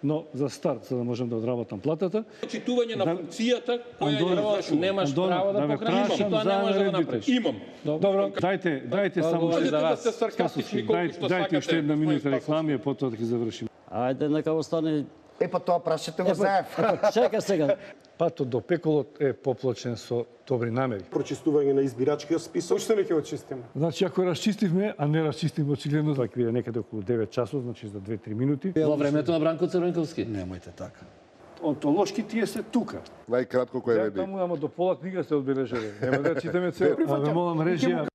но за старт, за да можам да одработам платата. Читување на функцијата која ја извршувам. Немаш право да покажеш и тоа не можеш да го направиш. Имам. Добро, дайте само дайте уште една минута реклами, а потоа да ги завршиме. Ајде, нека остане. Па тоа прашате го заев. Чека сега. Патот до пеколот е поплачен со добри намери. Прочистување на избирачкиот список. Уште не ќе очистиме. Значи, ако расчистивме, а не расчистивме очигледно, тоа ќе биде некаде околу 9 часот, значи за 2-3 минути. Во времето на Бранко Црвенковски. Немојте така. Онтолошки тие се тука. Најкратко кој е Таму ама до пола книга се одбележале. Нема да читаме цел. А ве молам режија.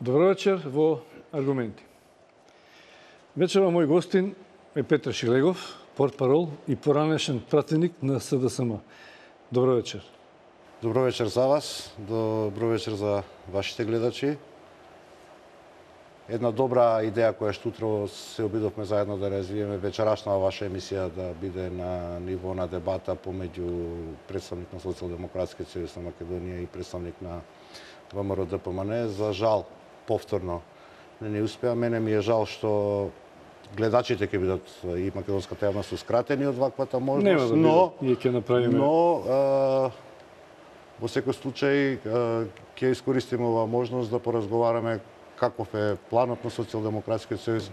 Добро вечер во Аргументи. Вечерва мој гостин е Петар Шилегов, портпарол и поранешен пратеник на СДСМ. Добро вечер. Добро вечер за вас, добро вечер за вашите гледачи. Една добра идеја која што утро се обидовме заедно да развиеме вечерашна ваша емисија да биде на ниво на дебата помеѓу представник на Социјалдемократскиот сојуз на Македонија и представник на ВМРО-ДПМН. За жал, повторно не успеа. Мене ми е жал што гледачите ќе бидат и македонската јавностускратени од ваквата можност, но ние ќе направиме. Но во секој случај ќе искористиме оваа можност да поразговараме каков е планот на Социјалдемократскиот сојуз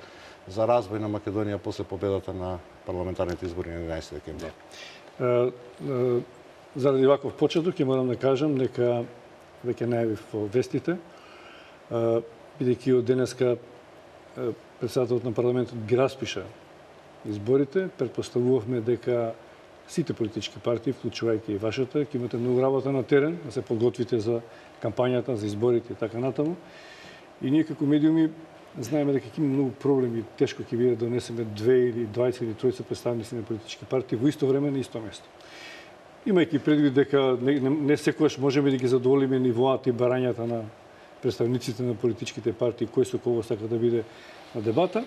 за развој на Македонија после победата на парламентарните избори на 11 декември. Заради ваков почеток ќе морам да кажам дека веќе најавив во вестите, бидејќи од денеска председателот на парламентот ги распиша изборите, претпоставувавме дека сите политички партии, вклучувајќи и вашата, ќе имате многу работа на терен, да се подготвите за кампањата, за изборите и така натаму. И ние како медиуми знаеме дека ќе има многу проблеми, тешко ќе биде да донесеме 2 или 20 или 30 представници на политички партии во исто време на исто место. Имајќи предвид дека не секогаш можеме да ги задоволиме нивоата и барањата на представниците на политичките партии, кој со кого сака да биде на дебата,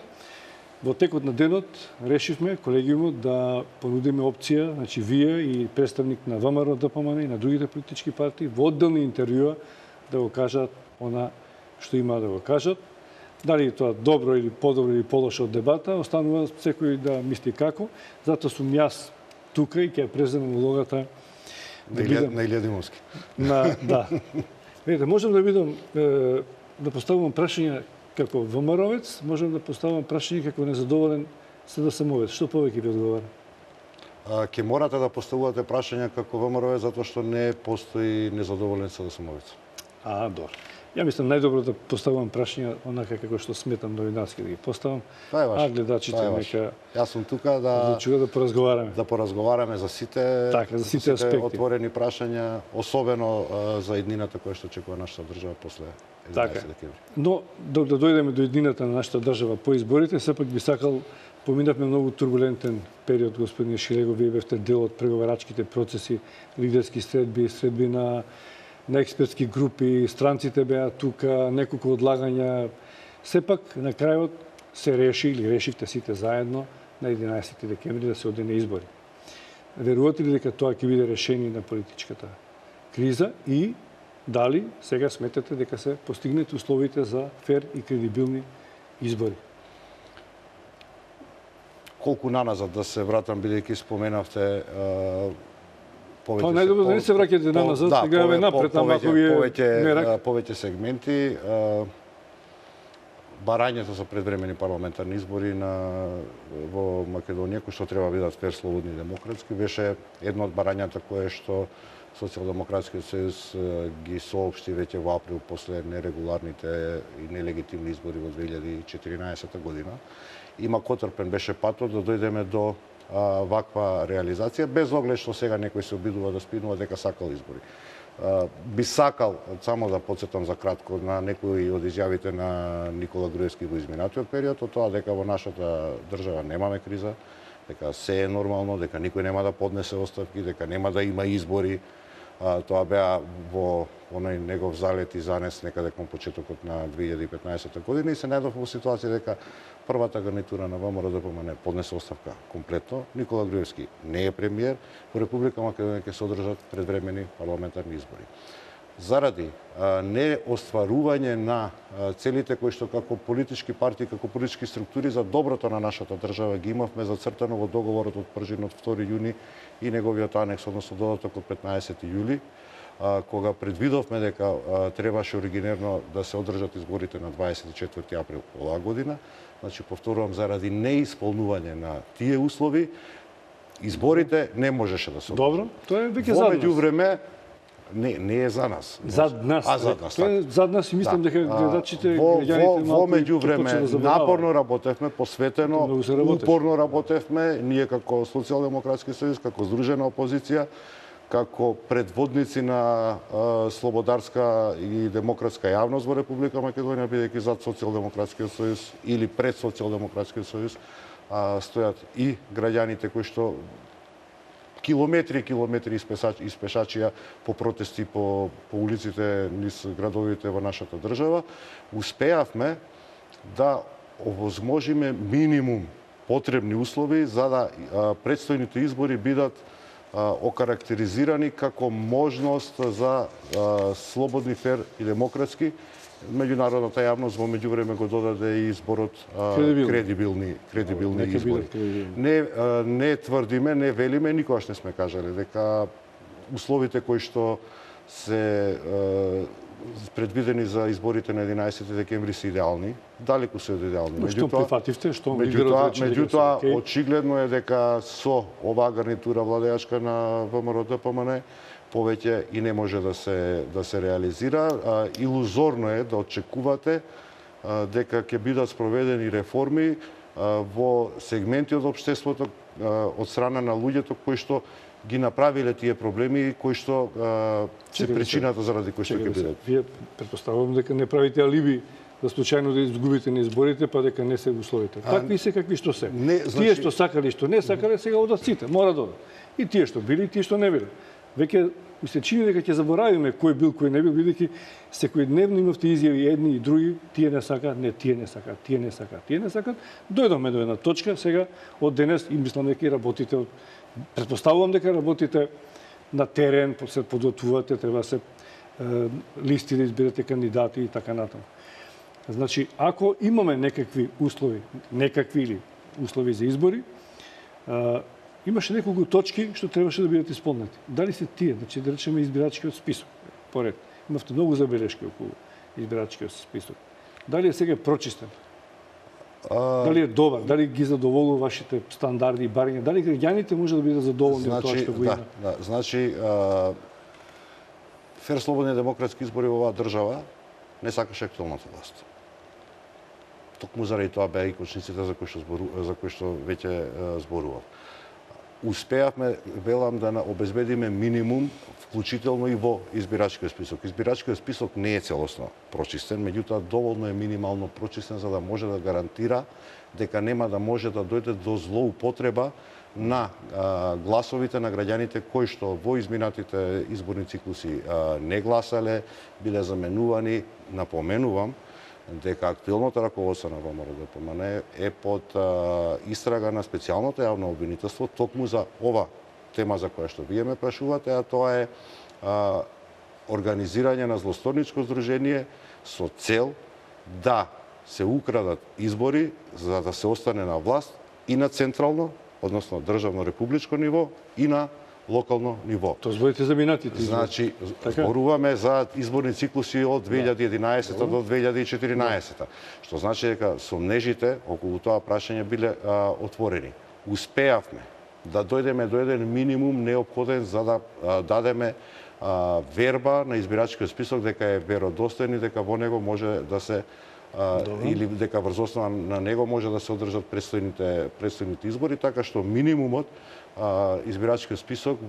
во текот на денот решивме колегиумот да понудиме опција, значи вие и представник на ВМРО-ДПМН и на другите политички партии во одделни интервјуа да го кажат она што има да го кажат. Дали тоа добро или подобро или полошо од дебата, останува секој да мисли како. Затоа сум јас тука и ќе преземам улогата на Илија Димовски. Да. Видите, можам да бидам да поставувам прашања како ВМРО-вец, можам да поставам прашање како незадоволен СДСМ-овец. Што повеќе ви одговара? Ќе морате да поставувате прашања како ВМРО-вец затоа што не постои незадоволен СДСМ-овец. Добро. Ја мислам најдобро да поставам прашања онака како што сметам новинарски да ги поставам. Тоа е ваше. Гледачите нека Јас сум тука да поразговараме. Да поразговараме за сите аспекти. Отворени прашања, особено за иднината која што очекува нашата држава после 11 декември. Но да дојдеме до иднината на нашата држава по изборите, сепак би сакал, поминавме многу турбулентен период, господин Шилегов, вие бевте дел од преговарачките процеси, лидерски средби на експертски групи, странците беа тука, неколку одлагања. Сепак, на крајот се реши, или решивте сите заедно, на 11 декември да се оди на избори. Верувате ли дека тоа ќе биде решение на политичката криза и дали сега сметате дека се постигнати условите за фер и кредибилни избори? Колку наназад да се вратам, бидејќи споменавте најдобро да не се враќате наназад, да гледаме напред, ама ако вие повеќе сегменти. Барањето за предвремени парламентарни избори во Македонија, кои што треба бидат фер, слободни и демократски, беше едно од барањата кое што Социјалдемократскиот сојуз ги соопшти веќе во април после нерегуларните и нелегитимни избори во 2014 година. Има котрпен беше патот да дојдеме до ваква реализација, без оглед што сега некој се обидува да спинува дека сакал избори. Би сакал, само да подсетам за кратко, на некои од изјавите на Никола Груевски во изминатиот период, од тоа дека во нашата држава немаме криза, дека се е нормално, дека никој нема да поднесе оставки, дека нема да има избори. Тоа беа во оној негов залет и занес некаде кон почетокот на 2015 година и се најдов во ситуација дека првата гарнитура на ВМРО-ДПМН поднесе оставка комплетно. Никола Груевски не е премиер, во Република Македонија ќе се одржат предвремени парламентарни избори. заради не остварување на целите кои што како политички партии, како политички структури за доброто на нашата држава ги имавме зацртано во договорот потврден од 2 јуни и неговиот анекс, односно додаток од 15 јули, кога предвидовме дека требаше оригинерно да се одржат изборите на 24 април оваа година. Значи, повторувам, заради неисполнување на тие услови, изборите не можеше да се одржат. Добро, тоа е веќе Во зад нас. меѓувреме, не е за нас. Зад нас. зад нас. Тоа е зад нас и мислам дека гледачите, Во граѓаните малку меѓувреме да напорно работевме, посветено, Многу се работеше. упорно работевме, ние како Социјалдемократски сојуз, како здружена опозиција, како предводници на слободарска и демократска јавност во Република Македонија, бидејќи зад Социјалдемократскиот сојуз или пред Социјалдемократскиот сојуз стојат и граѓаните кои што километри и километри испешачија по протести по улиците низ градовите во нашата држава, успеавме да овозможиме минимум потребни услови за да предстојните избори бидат окарактеризирани како можност за слободни, фер и демократски. Меѓународната јавност во меѓувреме го додаде и изборот кредибилни избори. Не тврдиме, не велиме, никогаш не сме кажале дека условите кои што се предвидени за изборите на 11 декември се идеални, далеку се од идеални. Што прифативте, што меѓутоа очигледно е дека со оваа гарнитура владеачка на ВМРО-ДПМН повеќе и не може да се реализира. Илузорно е да очекувате дека ќе бидат спроведени реформи во сегменти од општеството од страна на луѓето кои што ги направиле тие проблеми кои што се причината заради кои што ќе бидат. Вие претпоставувам дека не правите алиби за случајно да изгубите на изборите, па дека не се условите. Такви се какви што се. Тие што сакале, што не сакале, сега одат сите, мора да одат. И тие што били, и тие што не били. Веќе ми се чини дека ќе заборавиме кој бил, кој не бил, бидејќи секојдневно имавте изјави едни и други, тие не сакаат, не, тие не сакаат, тие не сакаат, тие не сакаат. Дојдовме до една точка сега од денес и мислам дека работите претпоставувам дека работите на терен, се подготвувате, треба се листи да избирате кандидати и така натаму. Значи, ако имаме некакви услови, или услови за избори, имаше неколку точки што требаше да бидат исполнети. Дали се тие, значи да речеме избирачкиот список, поред. Имавте многу забелешки околу избирачкиот список. Дали е сега прочистен? Дали е добар? Дали ги задоволува вашите стандарди и барања? Дали граѓаните може да бидат задоволни од тоа што го има? Значи, фер, слободни демократски избори во оваа држава не сакаше актуелната власт. Токму заради тоа беа и кочниците за кои што веќе зборував. Успеавме, велам, да обезбедиме минимум, вклучително и во избирачкиот список. Избирачкиот список не е целосно прочистен, меѓутоа доволно е минимално прочистен за да може да гарантира дека нема да може да дојде до злоупотреба на гласовите на граѓаните кои што во изминатите изборни циклуси не гласале, биле заменувани. Напоменувам дека актуелното раководство на ВМРО-ДПМН е под истрага на специјалното јавно обвинителство токму за ова тема за која што вие ме прашувате, а тоа е организирање на злосторничко здружение со цел да се украдат избори за да се остане на власт и на централно, односно државно републичко ниво и на локално ниво. Тоа зборите за минатите избори. Значи, зборуваме за изборни циклуси од 2011 до 2014, што значи дека сомнежите околу тоа прашање биле отворени. Успеавме да дојдеме до еден минимум неопходен за да дадеме верба на избирачкиот список дека е веродостоен и дека во него може да се или дека врз основа на него може да се одржат предстојните избори, така што минимумот избирачкиот список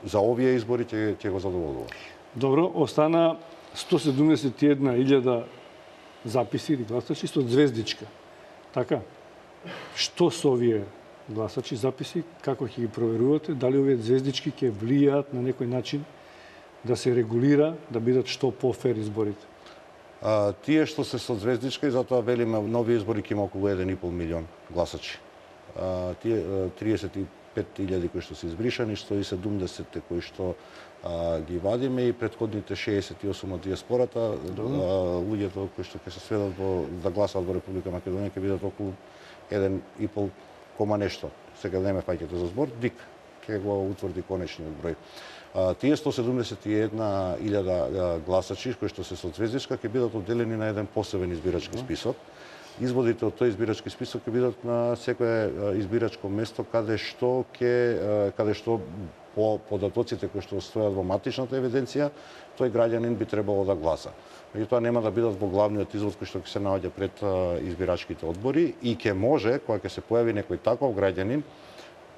за овие избори ќе го задоволува. Добро, остана 171.000 записи или гласачи со звездичка. Така? Што со овие гласачи записи, како ќе ги проверувате, дали овие звездички ќе влијаат на некој начин да се регулира, да бидат што по-фер изборите? Тие што се со звездичка и затоа велиме нови избори ќе има околу 1,5 милион гласачи. Тие 35 5.000 кои што се избришани, 170 кои што ги вадиме и предходните 68 од диаспората, луѓето кои што ќе се сведат да гласаат во Република Македонија ќе бидат околу 1,5 кома нешто. Сега не ме фаќате за збор, ДИК ќе го утврди конечниот број. Тие 171.000 гласачи кои што се со звездичка ќе бидат одделени на еден посебен избирачки список. Изводите од тој избирачки список ќе бидат на секое избирачко место каде што по податоците кои што стојат во матичната евиденција, тој граѓанин би требало да гласа. Меѓутоа нема да бидат во главниот извод кој што ќе се наоѓа пред избирачките одбори и ќе може, кога ќе се појави некој таков граѓанин,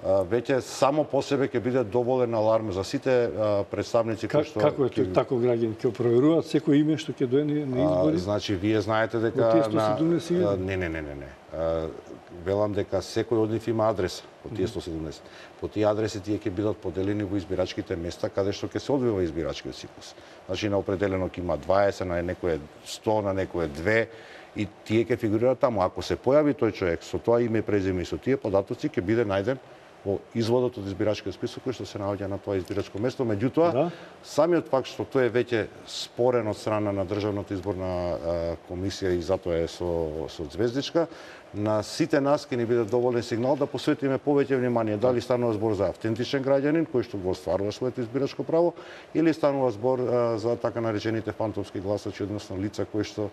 веќе само по себе ќе биде доволен аларм за сите представници кои што како е тој таков граѓанин? Ќе проверуваат секој име што ќе дојде на избори? Значи вие знаете дека не. Велам дека секој од нив има адреса од тие 170. По тие адреси тие ќе бидат поделени во избирачките места каде што ќе се одвива избирачкиот циклус. Значи на определено ќе има 20, на некое 100, на некое 2 и тие ќе фигурираат таму. Ако се појави тој човек со тоа име и презиме и со тие податоци ќе биде најден во изводот од избирачкиот список кој што се наоѓа на тоа избирачко место. Меѓутоа, самиот факт што тој е веќе спорен од страна на Државната изборна комисија и затоа е со звездичка, на сите нас ќе ни биде доволен сигнал да посветиме повеќе внимание дали станува збор за автентичен граѓанин кој што го остварува своето избирачко право или станува збор за така наречените фантомски гласачи, односно лица кои што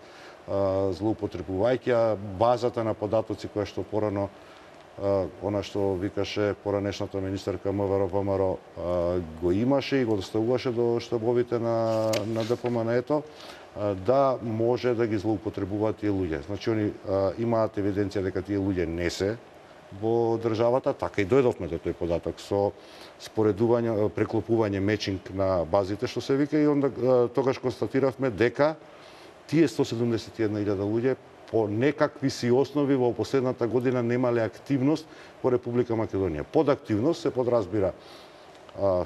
злоупотребувајќи базата на податоци која што порано она што викаше поранешната министерка МВР ВМРО го имаше и го доставуваше до штабовите на ДПМН-ето, да може да ги злоупотребуваат тие луѓе. Значи, они имаат евиденција дека тие луѓе не се во државата, така и дојдовме до тој податок со споредување, преклопување, мечинг на базите, што се вика, и онда тогаш констатиравме дека тие 171.000 луѓе по некакви си основи во последната година немале активност во Република Македонија. Под активност се подразбира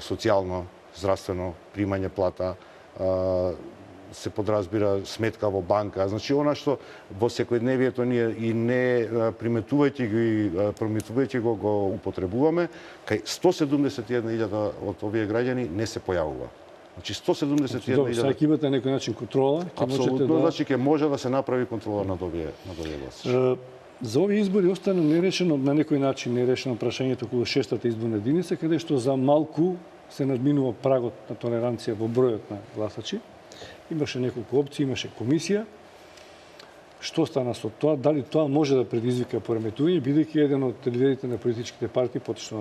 социјално, здравствено, примање плата, се подразбира сметка во банка. Значи, она што во секојдневието ние и не приметувајќи го употребуваме, кај 171.000 од овие граѓани не се појавува. Значи 171.000. Добро, сега ќе имате некој начин контрола, ќе можете да... значи ќе може да се направи контрола над овие гласачи. За овие избори остана нерешено на некој начин нерешено прашањето околу 6-та изборна единица, каде што за малку се надминува прагот на толеранција во бројот на гласачи. Имаше неколку опции, имаше комисија. Што стана со тоа? Дали тоа може да предизвика пореметување, бидејќи еден од лидерите на политичките партии, поточно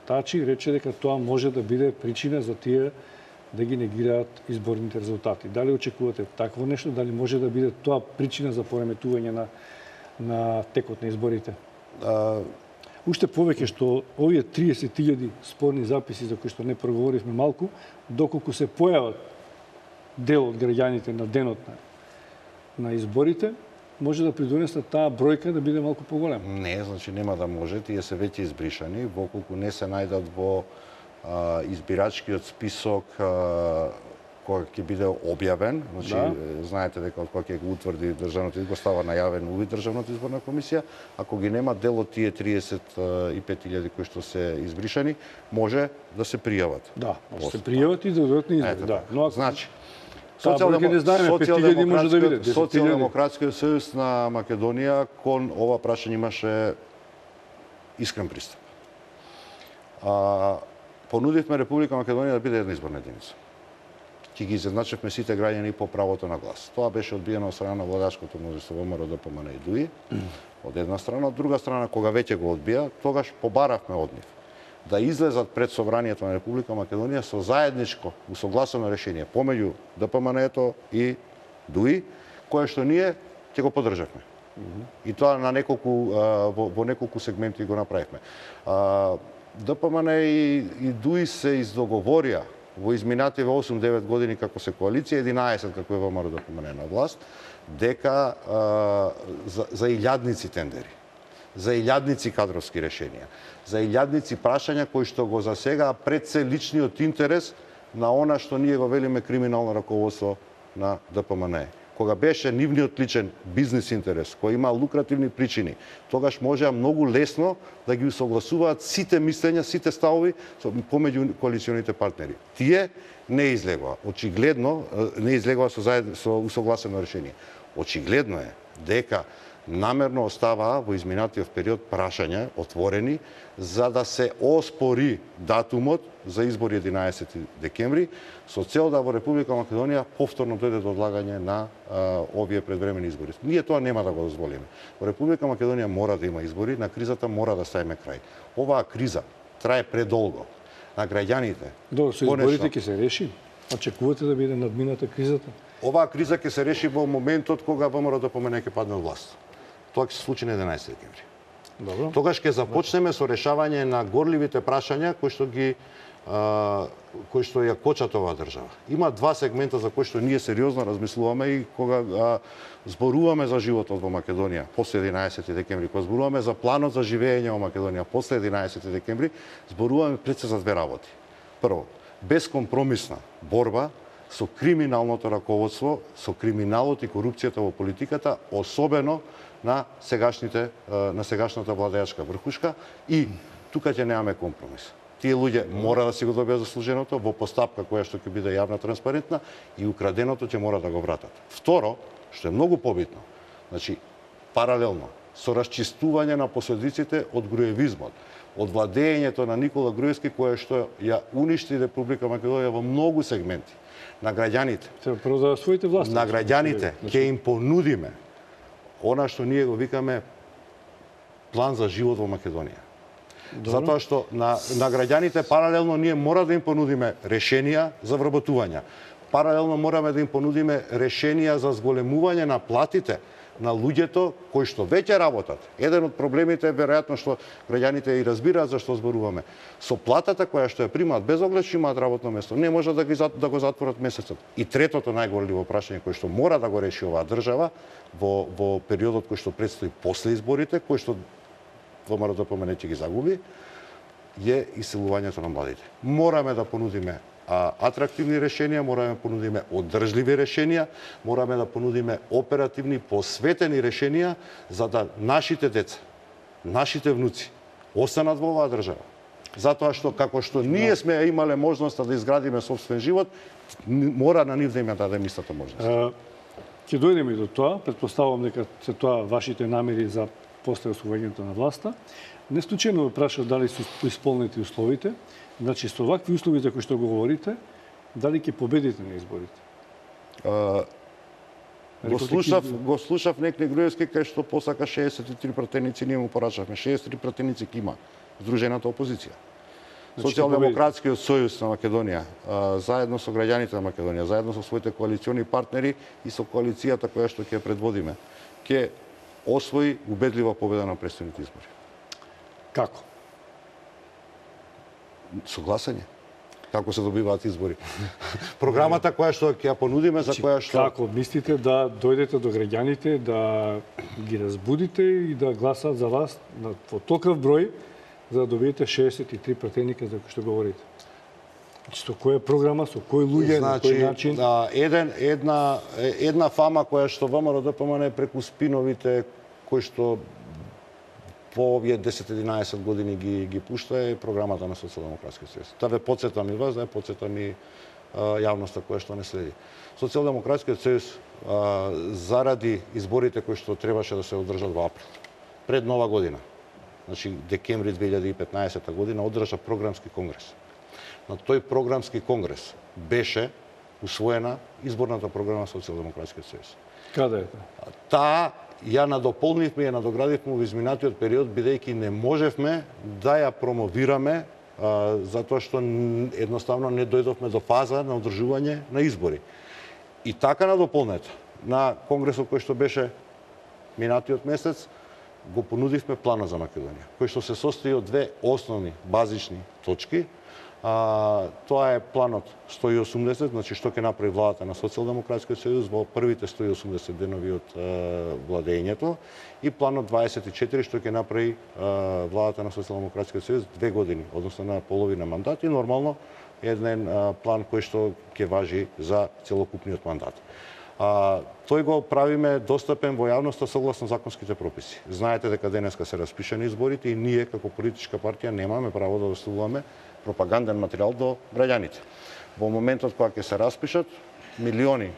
Тачи, рече дека тоа може да биде причина за тие да ги негираат изборните резултати. Дали очекувате такво нешто? Дали може да биде тоа причина за пореметување на текот на изборите? Уште повеќе што овие 30.000 спорни записи за кои што не проговоривме малку, доколку се појават дел од граѓаните на денот на изборите, може да придонесат таа бројка да биде малку поголема. Не, значи нема да може, тие се веќе избришани, доколку не се најдат во избирачкиот список кога ќе биде објавен, значи знаете дека од кога ќе го утврди државната избор става најавен уви државната изборна комисија, ако ги нема дел од тие 35.000 кои што се избришани, може да се пријават. Да, може се пријават и да додат на избор. Да, но значи Социјалдемократскиот сојуз на Македонија кон ова прашање имаше искрен пристап. Понудивме Република Македонија да биде една изборна единица. Ќе ги изедначевме сите граѓани по правото на глас. Тоа беше одбиено од страна на владачкото мнозинство ВМРО, ДПМН и ДУИ, од една страна. Од друга страна, кога веќе го одбија, тогаш побаравме од нив да излезат пред Собранието на Република Македонија со заедничко, усогласено решение помеѓу ДПМН-ето и ДУИ, кое што ние ќе го поддржавме. И тоа на во неколку сегменти го направивме. ДПМН и ДУИ се издоговорија во изминативе 8-9 години како се коалиција, 11 како е ВМРО ДПМН на власт, дека за илјадници тендери, за илјадници кадровски решенија, за илјадници прашања кои што го засегаа пред се личниот интерес на она што ние го велиме криминално раководство на ДПМН. кога беше нивниот личен бизнис интерес, кој има лукративни причини, тогаш можеа многу лесно да ги согласуваат сите мислења, сите ставови помеѓу коалиционите партнери. Тие не излегоа. Очигледно не излегоа со усогласено решение. Очигледно е дека намерно оставаа во изминатиот период прашања отворени за да се оспори датумот за избори 11 декември со цел да во Република Македонија повторно дојде до одлагање на овие предвремени избори. Ние тоа нема да го дозволиме. Во Република Македонија мора да има избори, на кризата мора да ставиме крај. Оваа криза трае предолго. На граѓаните. Добро, со изборите ќе се реши. Очекувате да биде надмината кризата? Оваа криза ќе се реши во моментот кога ВМРО-ДПМНЕ ќе падне од власт. Тоа ќе се случи на 11 декември. Добро. Тогаш ќе започнеме со решавање на горливите прашања кои што ја кочат оваа држава. Има два сегмента за кои што ние сериозно размислуваме и кога зборуваме за животот во Македонија после 11 декември, кога зборуваме за планот за живење во Македонија после 11 декември, зборуваме пред се за две работи. Прво, безкомпромисна борба со криминалното раководство, со криминалот и корупцијата во политиката, особено на сегашната владеачка врхушка, и тука ќе немаме компромис. Тие луѓе мора да си го добијат заслуженото во постапка која што ќе биде јавна, транспарентна, и украденото ќе мора да го вратат. Второ, што е многу побитно, значи паралелно со расчистување на последиците од груевизмот, од владењето на Никола Груевски, кое што ја уништи Република Македонија во многу сегменти. На граѓаните, Прво да освоите власт. на граѓаните ќе им понудиме она што ние го викаме план за живот во Македонија. Затоа што на граѓаните паралелно ние мора да им понудиме решенија за вработување. Паралелно мораме да им понудиме решенија за зголемување на платите на луѓето кои што веќе работат. Еден од проблемите е веројатно што граѓаните и разбираат за што зборуваме. Со платата која што ја примаат без оглед што имаат работно место, не може да го затворат месецот. И третото најгорливо прашање кој што мора да го реши оваа држава во периодот кој што предстои после изборите, кој што ВМРО-ДПМНЕ ќе ги загуби, е иселувањето на младите. Мораме да понудиме атрактивни решенија, мораме да понудиме одржливи решенија, мораме да понудиме оперативни, посветени решенија за да нашите деца, нашите внуци останат во оваа држава. Затоа што како што ние сме имале можноста да изградиме собствен живот, мора на нив да им ја дадеме истата можност. Ќе дојдеме и до тоа, претпоставувам дека се тоа вашите намери за после освојувањето на власта. Не случајно ме прашав дали се исполнети условите. Значи, со вакви услови за кои што го говорите, дали ќе победите на изборите? Го слушав Некне Груевски кај што посака 63 пратеници, ние му порачавме 63 пратеници ќе има Здружената опозиција. Социјалдемократскиот сојуз на Македонија, заедно со граѓаните на Македонија, заедно со своите коалициони партнери и со коалицијата која што ќе предводиме, ќе освои убедлива победа на престојните избори. Како? Со гласање. Како се добиваат избори. Програмата која што ќе ја понудиме, за која што... Како мислите да дојдете до граѓаните, да ги разбудите и да гласат за вас во толков број, за да добиете 63 пратеника за кои што говорите? Со која програма, со кој луѓе, на кој начин? Една фама која што ВМРО-ДПМНЕ преку спиновите кои што по овие 10-11 години ги пушта е програмата на Социјалдемократскиот сојуз. Да ве потсетам и вас, да ја потсетам и јавноста која што не следи. Социјалдемократскиот сојуз заради изборите кои што требаше да се одржат во април, пред нова година, значи декември 2015 година, одржа програмски конгрес. На тој програмски конгрес беше усвоена изборната програма Социјалдемократскиот сојуз. Каде е тоа? Таа ја надополнивме, ја надоградивме во изминатиот период, бидејќи не можевме да ја промовираме, затоа што едноставно не дојдовме до фаза на одржување на избори. И така надополнета на конгресот кој што беше минатиот месец, го понудивме планот за Македонија, кој што се состои од две основни базични точки. Тоа е планот 180, значи што ќе направи владата на Социјалдемократскиот сојуз во првите 180 денови од владењето, и планот 24 што ќе направи владата на Социјалдемократскиот сојуз 2 години, односно на половина мандат, и нормално еден план кој што ќе важи за целокупниот мандат. Тој го правиме достапен во јавноста согласно законските прописи. Знаете дека денеска се распишани изборите и ние како политичка партија немаме право да доставуваме пропаганден материјал до граѓаните. Во моментот кога ќе се распишат, милиони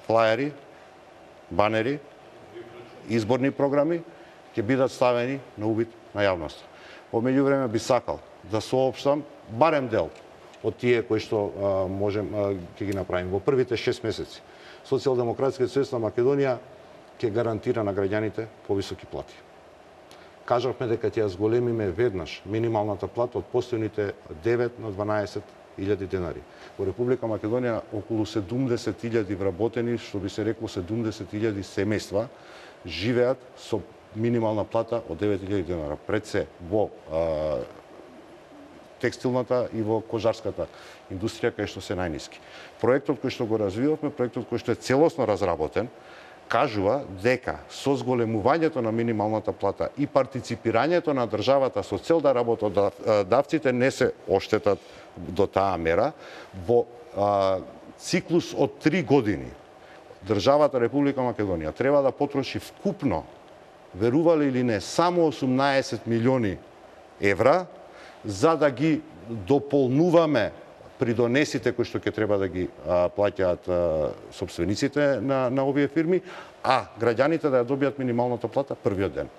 флаери, банери, изборни програми ќе бидат ставени на увид на јавноста. Во меѓувреме би сакал да соопштам барем дел од тие кои што можем ќе ги направиме во првите 6 месеци. Социјалдемократскиот сојуз на Македонија ќе гарантира на граѓаните повисоки плати. Кажавме дека ќе ја зголемиме веднаш минималната плата од постојните 9 на 12.000 денари. Во Република Македонија околу 70.000 вработени, што би се рекло 70.000 семејства, живеат со минимална плата од 9.000 денара. Пред се во текстилната и во кожарската индустрија кај што се најниски. Проектот кој што го развивавме, проектот кој што е целосно разработен, кажува дека со зголемувањето на минималната плата и партиципирањето на државата со цел да работодавците не се оштетат до таа мера, во циклус од 3 години државата Република Македонија треба да потроши вкупно, верували или не, само 18 милиони евра за да ги дополнуваме придонесите кои што ќе треба да ги плаќаат сопствениците на овие фирми, а граѓаните да ја добијат минималната плата првиот ден.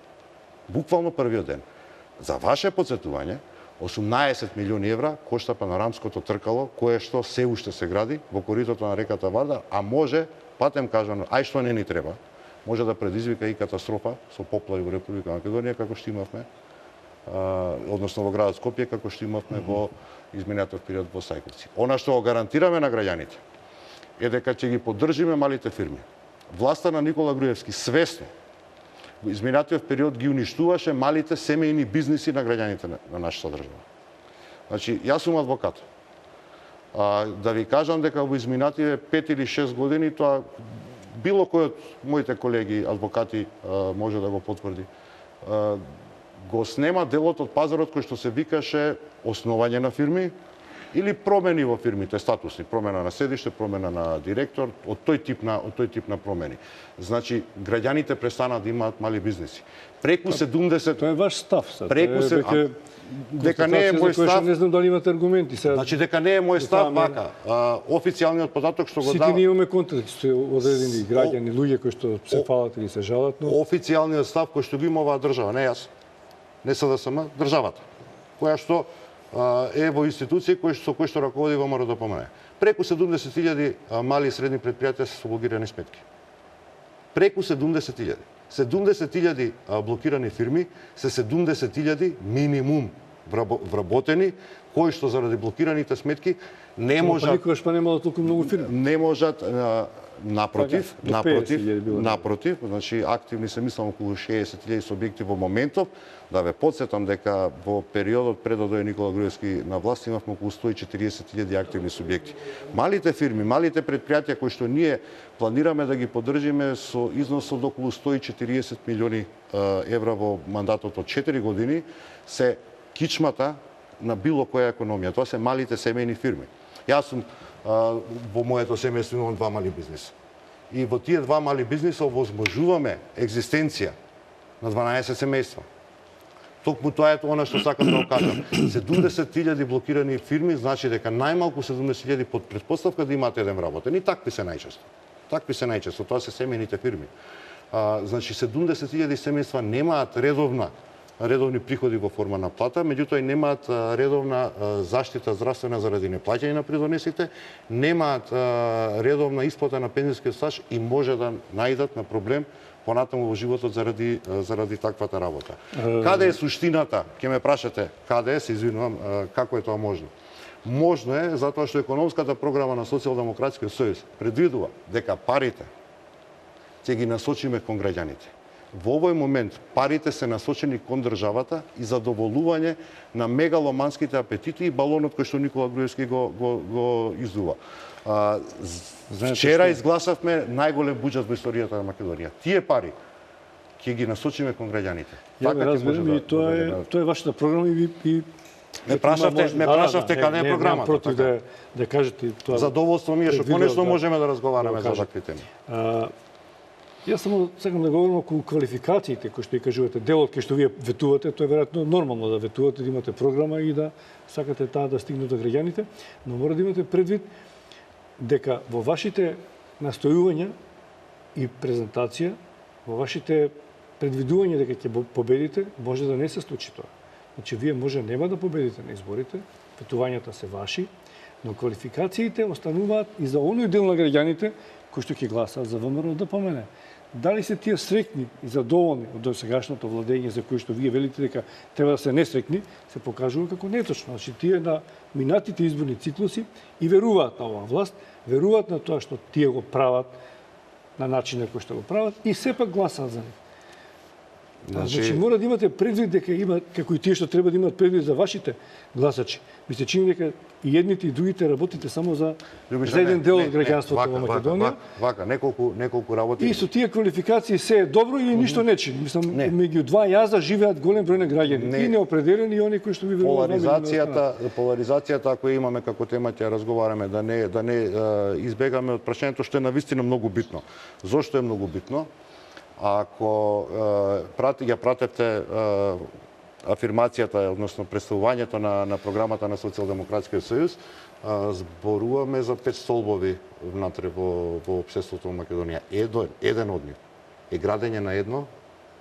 Буквално првиот ден. За ваше потсетување, 18 милиони евра кошта панорамското тркало, кое што се уште се гради во коритото на реката Вардар, а може, патем кажано, ај што не ни треба, може да предизвика и катастрофа со поплави во Република Македонија, како што имавме, односно во градот Скопје, како што имавме во изминатиот период во Сајковци. Она што го гарантираме на граѓаните е дека ќе ги поддржиме малите фирми. Власта на Никола Груевски свесно во изминатиот период ги уништуваше малите семејни бизниси на граѓаните на нашата држава. Значи, јас сум адвокат. Да ви кажам дека во изминативе 5 или 6 години, тоа било кој од моите колеги адвокати може да го потврди, го снема делот од пазарот кој што се викаше основање на фирми или промени во фирмите, статусни, промена на седиште, промена на директор, од тој тип на промени. Значи, граѓаните престана да имаат мали бизниси. Преку 70... Тоа е ваш став, сад. Преку се... Дека не е мој став... Не знам дали имате аргументи. Значи, дека не е мој став, вака. Официјалниот податок што го дава... Сите ние имаме контакт со одредени граѓани, луѓе кои што се фалат или се жалат, но... Официјалниот став кој што го има оваа држава, не јас, не СДСМ, државата, која што е во институции со кој што раководи ВМРО ДПМН. Преку 70.000 мали и средни предпријатија се со блокирани сметки. Преку 70.000. 70.000 блокирани фирми се 70.000 минимум вработени, кои што заради блокираните сметки не можат... Никогаш па немало толку многу фирми. Не можат, напротив, значи активни се мислам околу 60.000 субјекти во моментов. Да ве потсетам дека во периодот пред да дојде Никола Груевски на власт имавме околу 140.000 активни субјекти. Малите фирми, малите предпријатија кои што ние планираме да ги поддржиме со износ од околу 140 милиони евра во мандатот од 4 години се кичмата на било која економија. Тоа се малите семејни фирми. Јас сум во моето семејство имам 2 мали бизниса. И во тие 2 мали бизниса овозможуваме екзистенција на 12 семејства. Токму тоа е она што сакам да го кажам. 70.000 блокирани фирми значи дека најмалку 70.000 под претпоставка да имаат еден вработен. И такви се најчесто. Тоа се семејните фирми. Значи 70.000 семејства немаат редовни приходи во форма на плата, меѓутоа и немаат редовна заштита здравствена заради неплаќање на придонесите, немаат редовна исплата на пензиски стаж и може да најдат на проблем понатаму во животот заради таквата работа. Каде е суштината? Ќе ме прашате каде е, се извинувам, како е тоа можно? Можно е затоа што економската програма на Социјалдемократскиот сојуз предвидува дека парите ќе ги насочиме кон граѓаните. Во овој момент парите се насочени кон државата и задоволување на мегаломанските апетити и балонот кој што Никола Груевски го издува. Вчера изгласавме најголем буџет во историјата на Македонија. Тие пари ќе ги насочиме кон граѓаните. Ја разбирам, и тоа е вашата програма и Ме прашавте каде е програмата. Против да кажете тоа. Задоволство ми е што конечно можеме да разговараме за такви теми. Јас само сакам да говорам околу квалификациите кои што и кажувате, делот кај што вие ветувате, тоа е веројатно нормално да ветувате, да имате програма и да сакате таа да стигне до граѓаните, но мора да имате предвид дека во вашите настојувања и презентација, во вашите предвидувања дека ќе победите, може да не се случи тоа. Значи, вие може нема да победите на изборите, ветувањата се ваши, но квалификациите остануваат и за оној дел на граѓаните кои што ќе гласаат за ВМРО ДПМН. Дали се тие среќни и задоволни од досегашното владење за кои што вие велите дека треба да се несреќни, се покажува како неточно. Значи, тие на минатите изборни циклуси и веруваат на оваа власт, веруваат на тоа што тие го прават на начинот кој што го прават и сепак гласаат за нив. Значи, мора да имате предвид дека има, како и тие што треба да имат предвид за вашите гласачи. Ми се чини дека и едните и другите работите само за еден дел од граѓанството во Македонија. Вака, неколку работи. И со тие квалификации се е добро или ништо не чини. Мислам, меѓу два јаза живеат голем број на граѓани. И неопределени и они кои што ви веруваат. Поларизацијата, ако имаме како тема ќе разговараме, да не избегаме од прашањето што е навистина многу битно. Зошто е многу битно? Ако ја пратевте афирмацијата, односно представувањето на програмата на Социјалдемократскиот сојуз, зборуваме за 5 столбови внатре во општеството во Македонија. Еден од нив е градење на едно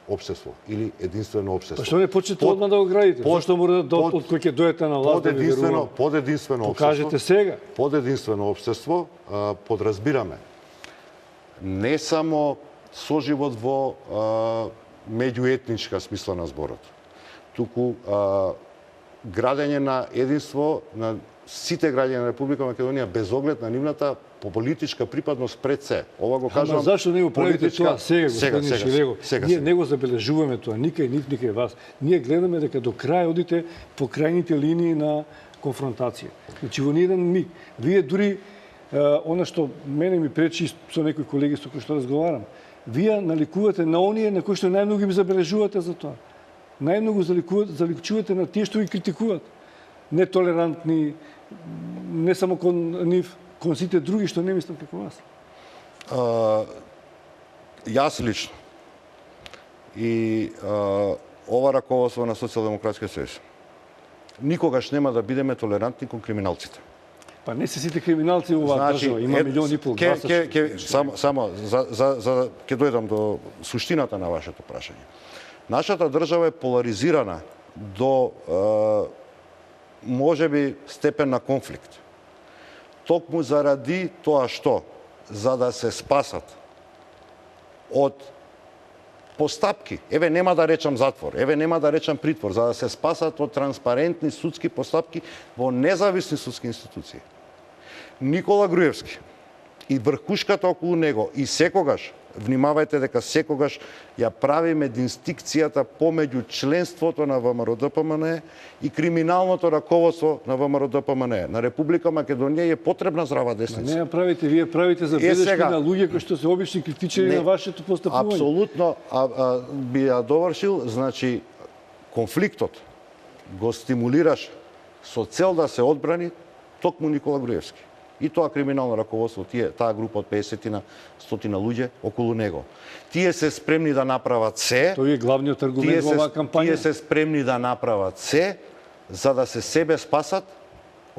општество или единствено општество. Па што не почнете одма да го градите? Зошто мора да од кој ќе дојдете на власт да ви веруваме? Под единствено општество. Покажете сега. Под единствено општество подразбираме не само соживот во меѓуетничка смисла на зборот, туку градење на единство на сите граѓани на Република Македонија без оглед на нивната политичка припадност пред се. Ова го кажувам. Зашто не го правите тоа сега, господин Шилего? Ние не го забележуваме тоа, никај кај вас. Ние гледаме дека до крај одите по крајните линии на конфронтација. Значи во ниеден миг. Вие дури она што мене ми пречи со некои колеги со кои што разговарам, вие наликувате на оние на кои што најмногу ги забележувате за тоа. Најмногу заликувате на тие што ги критикуваат. Нетолерантни, не само кон нив, кон сите други што не мислат како вас. Јас лично и ова раководство на Социјалдемократскиот сојуз никогаш нема да бидеме толерантни кон криминалците. Па не се сите криминалци во оваа држава, има милиони и пол гласачи. Само за ќе дојдам до суштината на вашето прашање. Нашата држава е поларизирана до можеби степен на конфликт. Токму заради тоа што за да се спасат од постапки, еве нема да речам затвор, еве нема да речам притвор, за да се спасат од транспарентни судски постапки во независни судски институции. Никола Груевски и врхушката околу него и секогаш, внимавајте дека секогаш ја правиме дистинкцијата помеѓу членството на ВМРО-ДПМН и криминалното раководство на ВМРО-ДПМН. На Република Македонија е потребна здрава десница. Не ја правите, вие правите за белешки на луѓе кои што се обични критичари на вашето постапување. Апсолутно, би ја довршил, значи конфликтот го стимулираш со цел да се одбрани токму Никола Груевски. И тоа криминално раководство, таа група од 50-на, 100-на луѓе околу него. Тие се спремни да направат се. Тој е главниот аргумент во оваа кампања. Тие се спремни да направат се за да се себе спасат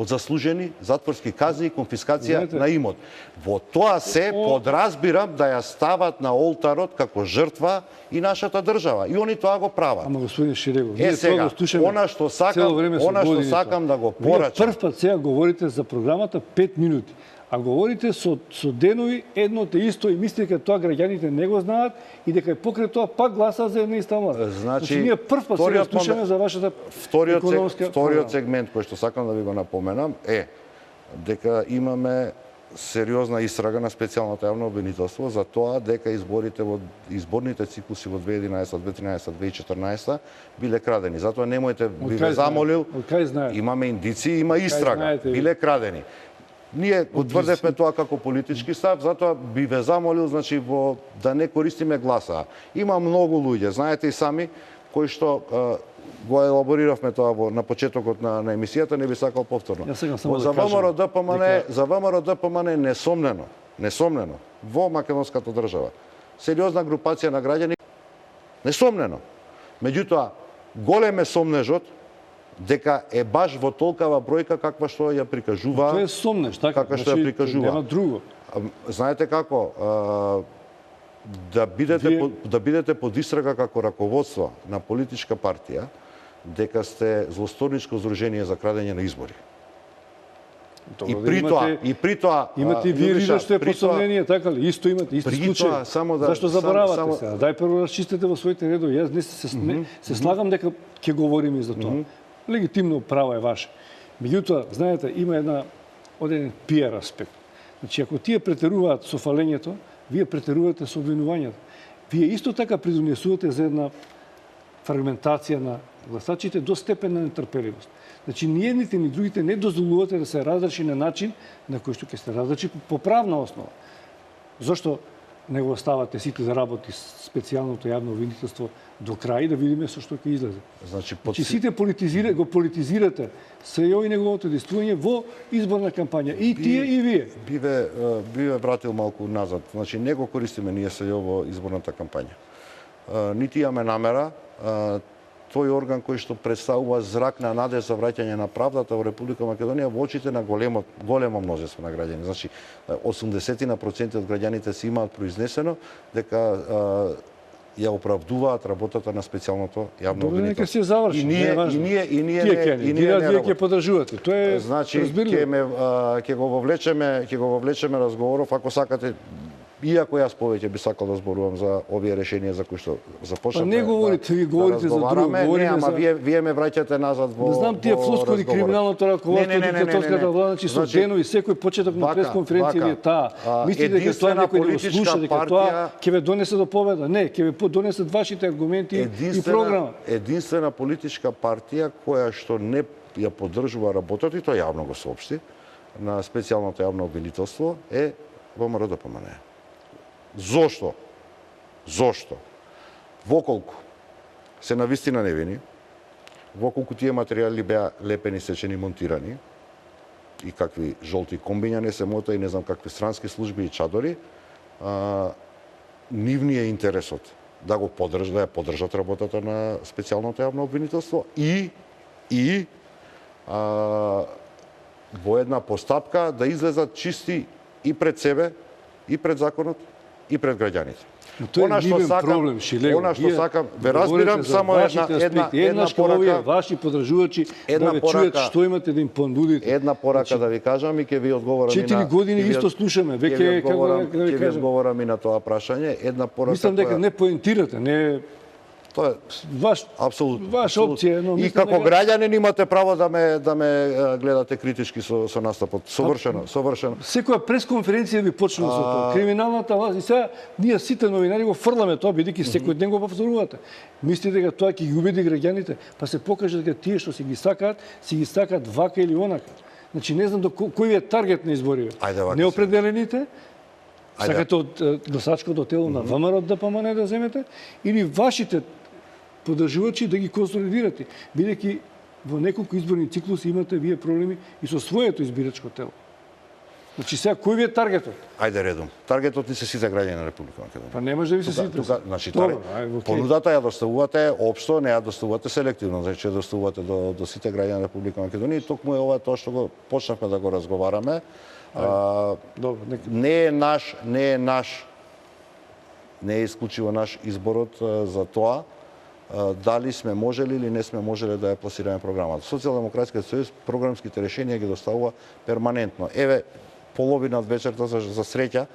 од заслужени затворски казни и конфискација на имот. Во тоа се подразбирам да ја стават на олтарот како жртва и нашата држава. И они тоа го прават. Ама господин Ширегов, ние сега, тоа го слушаме. Она што сакам да го порачам. Вие прв пат сега говорите за програмата 5 минути, а говорите со денови едно те исто и мислите дека тоа граѓаните не го знаат и дека покрај тоа пак гласаат за една иста власт. Значи ние прв пат сега слушаме за вашата економска вториот сегмент кој што сакам да ви го напоменам е дека имаме сериозна истрага на специјалното јавно обвинителство за тоа дека изборите во изборните циклуси во 2011, 2013, 2014 биле крадени. Затоа немојте, би ве замолил, имаме индици, има истрага, биле крадени. Ние го тврдевме тоа како политички став, затоа би ве замолил, значи, да не користиме гласа. Има многу луѓе, знаете и сами, кој што го елабориравме тоа на почетокот на емисијата, не би сакал повторно. Јас сакам само За да кажам ВМРО ДПМН, за ВМРО ДПМН несомнено во македонската држава сериозна групација на граѓани, несомнено. Меѓутоа, голем е сомнежот дека е баш во толкава бројка каква што ја прикажува. Тоа е сомнеж, така? Каква што ја прикажува. Нема друго. Знаете како, да бидете под истрага како раководство на политичка партија, дека сте злосторничко здружение за крадење на избори. И при тоа имате и вие лидерство е посомнение, така ли? Исто имате, исти случај. Зашто заборавате сега? Дај прво расчистете во своите редови. Јас не се слагам дека ќе говориме за тоа. Легитимно право е ваше. Меѓутоа, знаете, има оден пиар аспект. Значи, ако тие претеруваат со фалењето, вие претерувате со обвинувањето. Вие исто така придонесувате за една фрагментација на гласачите до степен на нетрпеливост. Значи, ни едните, ни другите не дозволувате да се разреши на начин на кој што ќе се разреши по правна основа. Зошто не го оставате сите да работи специјалното јавно обвинителство до крај да видиме со што ќе излезе. Значи сите го политизирате СЈО и неговото действување во изборна кампања. И тие и вие. Би вратил малку назад. Значи не го користиме ние СЈО во изборната кампања. Нити имаме намера тој орган кој што представува зрак на наде за враќање на правдата во Република Македонија во очите на големо множество на граѓани. Значи 80% од граѓаните си имаат произнесено дека ја оправдуваат работата на специјалното јавно обвинителство. Нека се заврши. И ние ќе поддржувате. Тоа е разбирливо. Ќе го вовлечеме разговоров, ако сакате. Иако јас повеќе би сакал да зборувам за овие решенија за кои што започнавме. Па не говорите, ви говорите за друго, говориме за вие ме враќате назад во. Не знам тие флоскули криминалното раководство, диктаторската влада, значи со денови секој почеток на пресконференција ви е таа. Мислите дека тоа некој не го слуша, дека тоа ќе ве донесе до победа? Не, ќе ве донесе вашите аргументи и програма. Единствена политичка партија која што не ја поддржува работата и тоа јавно го соопшти на специјалното јавно обвинителство е ВМРО ДПМН. Зошто? Воколку се навистина невини, воколку тие материјали беа лепени, сечени, монтирани, и какви жолти комбиња не се мота и не знам какви странски служби и чадори, нивни е интересот да ја поддржат работата на специјалното јавно обвинителство и во една постапка да излезат чисти и пред себе, и пред законот, и пред граѓаните. Тоа е нивен проблем, Шилего. Она што сакам, ве разбирам, само една порака. Ваши поддржувачи да ве чујат што имате да им понудите. Една порака да ви кажам и ќе ви одговорам и на 4 години исто слушаме, веќе како да ви кажам. Ќе ви одговорам и на тоа прашање. Една порака. Мислам дека не поентирате, не. Тоа е апсолутно. Ваша опција, но и како граѓанин имате право да ме гледате критички со настапот. Совршено. Секоја пресконференција ви почнува со тоа. Криминалната власт и сега ние сите новинари го фрламе тоа бидејќи секој ден го повторувате. Мислите дека тоа ќе ги убеди граѓаните, па се покаже дека тие што си ги сакаат вака или онака. Значи не знам до кој е таргет на изборите. Неопределените, сакате од гласачкото тело на ВМРО ДПМН да земете или вашите поддржувачи да ги консолидирате, бидејќи во неколку изборни циклуси имате вие проблеми и со своето избирачко тело. Значи сега кој ви е таргетот? Ајде редом. Таргетот ни се сите граѓани на Република Македонија. Па не може да ви се сите. Значи понудата ја доставувате општо, не ја доставувате селективно, значи ја доставувате до сите граѓани на Република Македонија и токму е ова тоа што го почнавме да го разговараме. Не е исклучиво наш изборот за тоа дали сме можели или не сме можели да ја пласираме програмата. Социјалдемократскиот сојуз програмските решенија ги доставува перманентно. Еве, половина од вечерта за среќа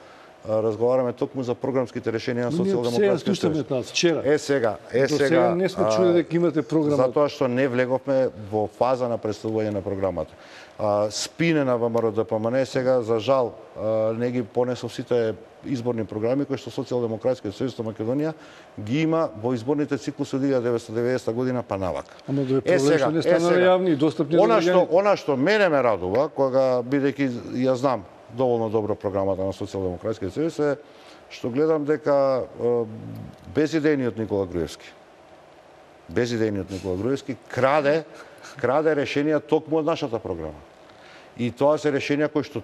разговараме токму за програмските решенија на Социјалдемократскиот сојуз. Вчера. Сега не сме чули дека имате програма. Затоа што не влеговме во фаза на представување на програмата. Спине на ВМРО ДПМН сега за жал не ги понесов сите изборни програми кои што Социјалдемократскиот сојуз на Македонија ги има во изборните циклуси од 1990 година па навак. Ама да проблем не станале јавни и достапни за граѓаните. Она што мене ме радува, кога бидејќи ја знам доволно добро програмата на Социјалдемократскиот сојуз е што гледам дека безидејниот Никола Груевски безидејниот Никола Груевски, краде решенија токму од нашата програма. И тоа се решенија кои што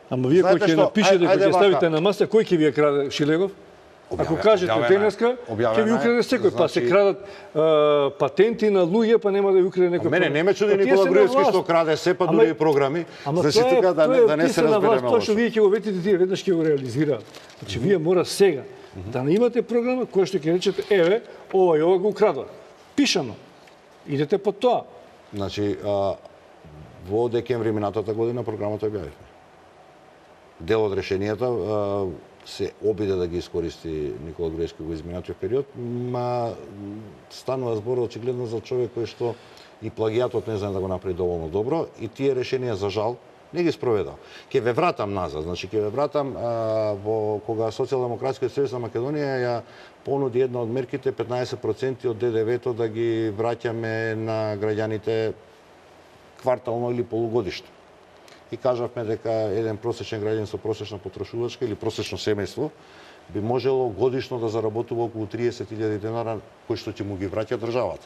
Ама вие кој ќе напишете, кој ќе ставите на маса, кој ќе ви ја краде Шилегов? Ако кажете денеска, ќе ви украде секој, па се крадат патенти на луѓе, па нема да ви украде некој. Мене не ме чуди Никола Груевски што краде се, па дури и програми. Значи тука да не се разбереме. Тоа што вие ќе го ветите, тие веднаш ќе го реализираат. Значи вие мора сега да не имате програма која што ќе речете еве, ова и ова го украдува. Пишано. Идете по тоа. Значи во декември минатата година програмата објавивме. Дел од решенијата се обиде да ги искористи Никола Груевски во изминатиот период, ма станува збор очигледно за човек кој што и плагијатот не знае да го направи доволно добро и тие решенија за жал не ги спроведал. Ќе ве вратам назад, значи ќе ве вратам во кога Социјалдемократскиот сојуз на Македонија ја понуди една од мерките 15% од ДДВ-то да ги враќаме на граѓаните квартално или полугодишно. И кажавме дека еден просечен граѓанин со просечна потрошувачка или просечно семејство би можело годишно да заработува околу 30.000 денара кои што ќе му ги враќа државата.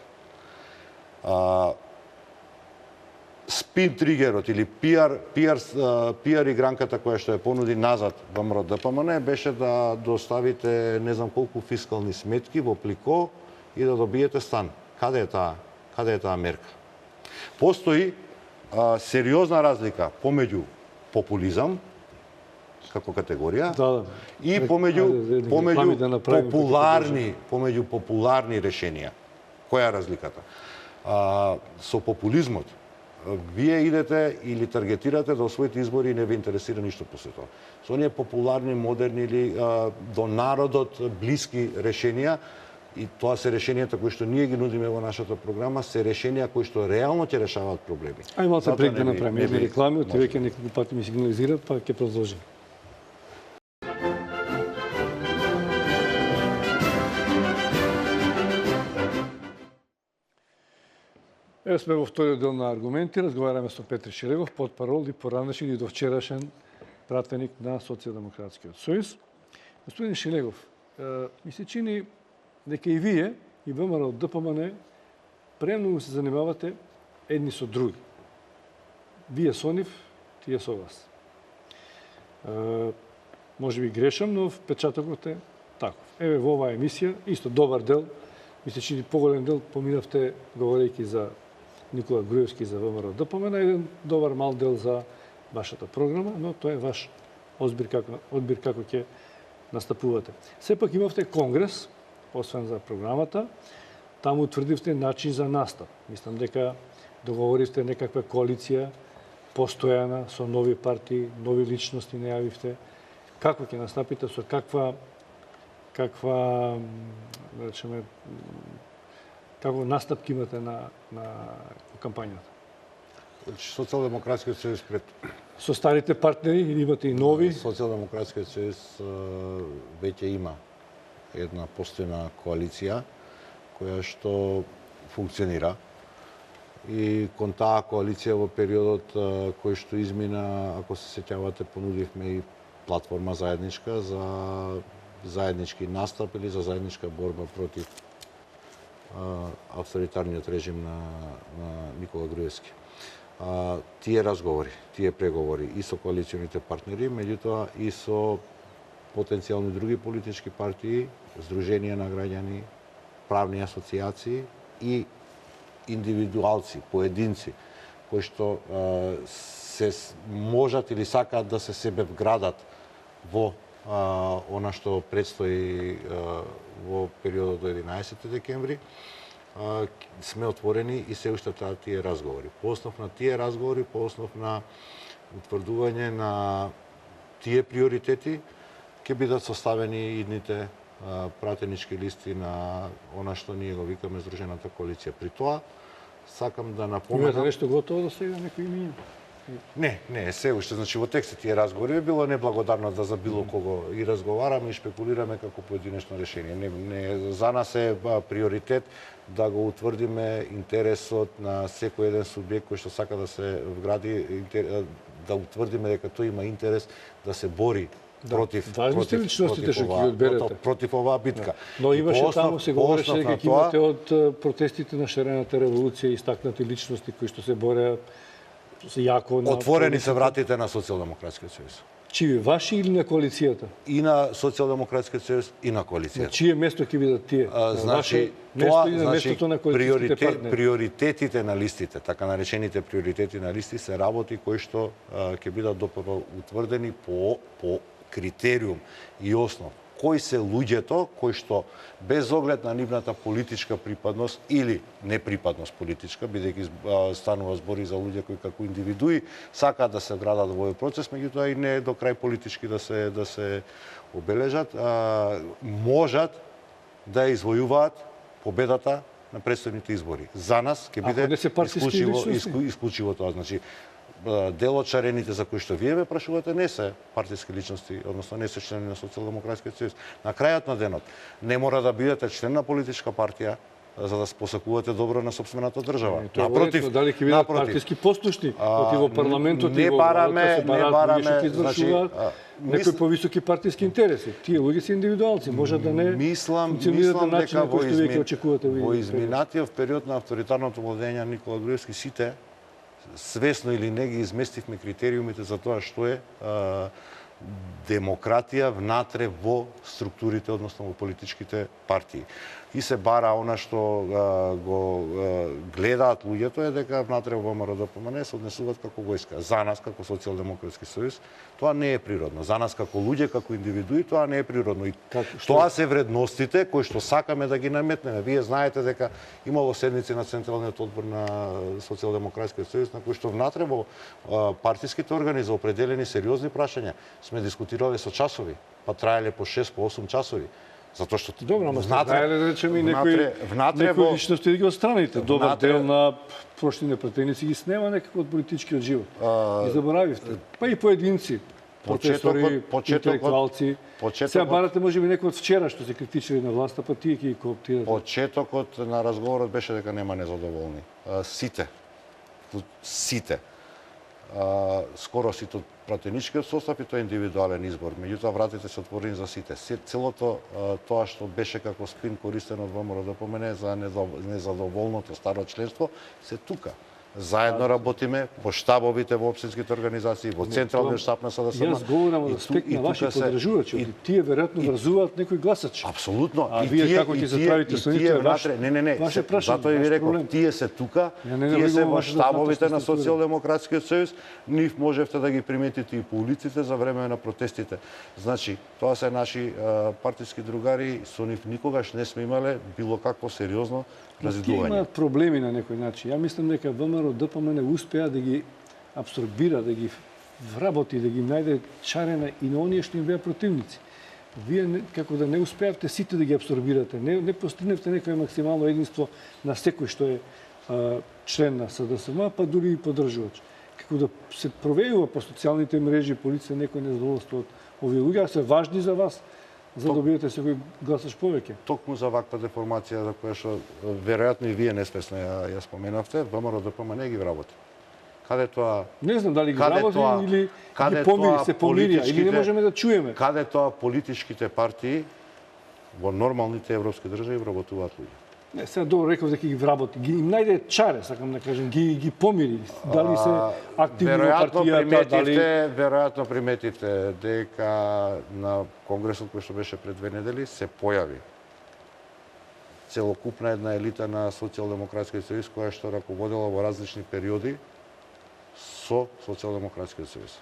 Спин тригерот или пиар игранката која што ја понуди назад ВМРО ДПМН беше да доставите не знам колку фискални сметки во плико и да добиете стан. Каде е таа мерка? Постои сериозна разлика помеѓу популизам како категорија и помеѓу популарни решенија. Која е разликата? Со популизмот вие идете или таргетирате да освоите избори и не ве интересира ништо после тоа. Со оние популарни, модерни или до народот блиски решенија, и тоа се решенијата кои што ние ги нудиме во нашата програма, се решенија кои што реално ќе решаваат проблеми. Ај малце брек да направиме едни реклами, од веќе неколку пати ми сигнализираат, па ќе продолжиме. Ево сме во вториот дел на аргументи, разговараме со Петри Шилегов, потпарол и поранешен и довчерашен пратеник на Социјалдемократскиот сојуз. Господин Шилегов, ми се чини дека и вие, и ВМРО ДПМН, премногу се занимавате едни со други. Вие со нив, тие со вас. Може би грешам, но впечатокот е таков. Еве во оваа емисија, исто добар дел, ми се чини поголем дел, поминавте говорејќи за Никола Груевски за ВМРО ДПМН, еден добар мал дел за вашата програма, но тоа е ваш одбир како ќе настапувате. Сепак имавте конгрес, освен за програмата, таму утврдивте начин за настап. Мислам дека договоривте некаква коалиција постојана со нови партии, нови личности најавивте. Како ќе настапите, со каква да речеме, како настапки имате на кампањата? Социјалдемократскиот сојуз пред Со старите партнери или имате и нови? Социјалдемократскиот сојуз веќе има една постојна коалиција која што функционира и кон таа коалиција во периодот кој што измина, ако се сеќавате, понудивме и платформа заедничка за заеднички настап или за заедничка борба против авторитарниот режим на Никола Груевски. Тие разговори, тие преговори и со коалиционите партнери, меѓутоа и со потенцијални други политички партии, здруженија на граѓани, правни асоциации и индивидуалци, поединци, кои што се можат или сакаат да се себе вградат во она што предстои во периодот до 11 декември, сме отворени и се уште таа тие разговори. По основ на тие разговори, по основ на утврдување на тие приоритети, ќе бидат составени идните пратенички листи на она што ние го викаме Здружената коалиција. При тоа, сакам да напоменам... Имате нешто готово да сега некои имиња? Не, се уште. Значи, во текстот тие разговори би било неблагодарно да за било кого и разговараме и шпекулираме како поединечно решение. Не, за нас е приоритет да го утврдиме интересот на секој еден субјект кој што сака да се вгради, да утврдиме дека тој има интерес да се бори Важни сте личностите што ги одберете. Против оваа битка. Но И имаше по основ- таму се по говореше основ на дека тоа- имате од протестите на шарената револуција истакнати личности кои што се бореа јако на Отворени се вратите на Социјалдемократскиот сојуз. Чии, ваши или на коалицијата? И на Социјалдемократскиот сојуз и на На коалицијата. чие место ќе бидат тие? На Значи, ваше место тоа, или на значи, местото на коалицијските партнери? приоритетите на листите, така наречените приоритети на листи се работи кои што ќе бидат допрво утврдени по критериум и основ. Кои се луѓето кои што без оглед на нивната политичка припадност или неприпадност политичка, бидејќи станува збори за луѓе кои како индивидуи сакаат да се вградат во овој процес, меѓутоа и не до крај политички да се обележат, можат да извојуваат победата на претстојните избори. За нас ќе биде не се партиски личности? исклучиво тоа. Значи, дел од шарените за кои што вие ме прашувате не се партиски личности, односно не се члени на Социјалдемократскиот сојуз. На крајот на денот не мора да бидете член на политичка партија за да посакувате добро на сопствената држава. Напротив, дали ќе бидат партиски послушни, оти во парламентот не и во бараме, владата се бараат луѓе што ќе извршуваат некои повисоки партиски интереси. Тие луѓе се индивидуалци, може да не функционираат на начин на кој што вие ќе очекувате во изминатиот период на авторитарното владење на Никола Груевски сите свесно или не ги изместивме критериумите за тоа што е демократија внатре во структурите, односно во политичките партии. И се бара она што го гледаат луѓето е дека внатре во ВМРО-ДПМН се однесуваат како војска. За нас, како Социјалдемократски сојуз, тоа не е природно. За нас, како луѓе, како индивидуи, тоа не е природно. И тоа се вредностите кои што сакаме да ги наметнеме. Вие знаете дека имало седници на Централниот одбор на Социјалдемократскиот сојуз, на кои што внатре во партиските органи за определени сериозни прашања сме дискутирале со часови, па траеле по 6, по 8 часови. Затоа што добро, ама знаеле да речеме и некои личности да ги отстраните. Добар дел на прошлите пратеници ги снема некако од политичкиот живот. И заборавивте. Па и поединци, професори, интелектуалци. Сега барате можеби некој од вчера што се критичили на власта, па тие ќе ги кооптирате. Почетокот на разговорот беше дека нема незадоволни. Сите. Скоро сите пратеничкиот состав и тоа е индивидуален избор. Меѓутоа вратите се отворени за сите. Целото тоа што беше како спин користено од ВМРО-ДПМН за незадоволното старо членство се тука. Заедно работиме по штабовите во општинските организации, во централниот штаб на СДСМ. Јас говорам од аспект на ваши подржувачи. Тие веројатно врзуваат некои гласачи. Апсолутно. А вие како ќе затварите со ваше? Не. Затоа ви реков, тие се тука, тие се во штабовите на Социјалдемократскиот сојуз. Нив можевте да ги приметите и по улиците за време на протестите. Значи, тоа се наши партиски другари, со нив никогаш не сме имале било какво сериозно разидување. Тие имаат проблеми на некој начин. Ја мислам дека ВМРО-ДПМН успеа да ги абсорбира, да ги вработи, да ги најде чарена и на оние што им беа противници. Вие како да не успеавте сите да ги абсорбирате, не постигнавте некој максимално единство на секој што е член на СДСМ, па дури и поддржувач. Како да се провејува по социјалните мрежи, полиција некој незадоволство од овие луѓе, се важни за вас, за да добиете секој гласаш повеќе. Токму за ваква деформација за која што веројатно и вие несвесно ја споменавте, ВМРО-ДПМН ги вработи. Каде тоа? Не знам дали ги работи или ги помири, се помирија, или не можеме да чуеме. Каде тоа политичките партии во нормалните европски држави вработуваат луѓе? Не, сега добро реков дека ги вработи, ги им најде чаре, сакам да кажем, ги помири. Дали се активни во партијата, дали... Веројатно приметите дека на конгресот кој што беше пред 2 недели се појави целокупна една елита на Социјалдемократскиот сојуз која што раководела во различни периоди со Социјалдемократскиот сојуз.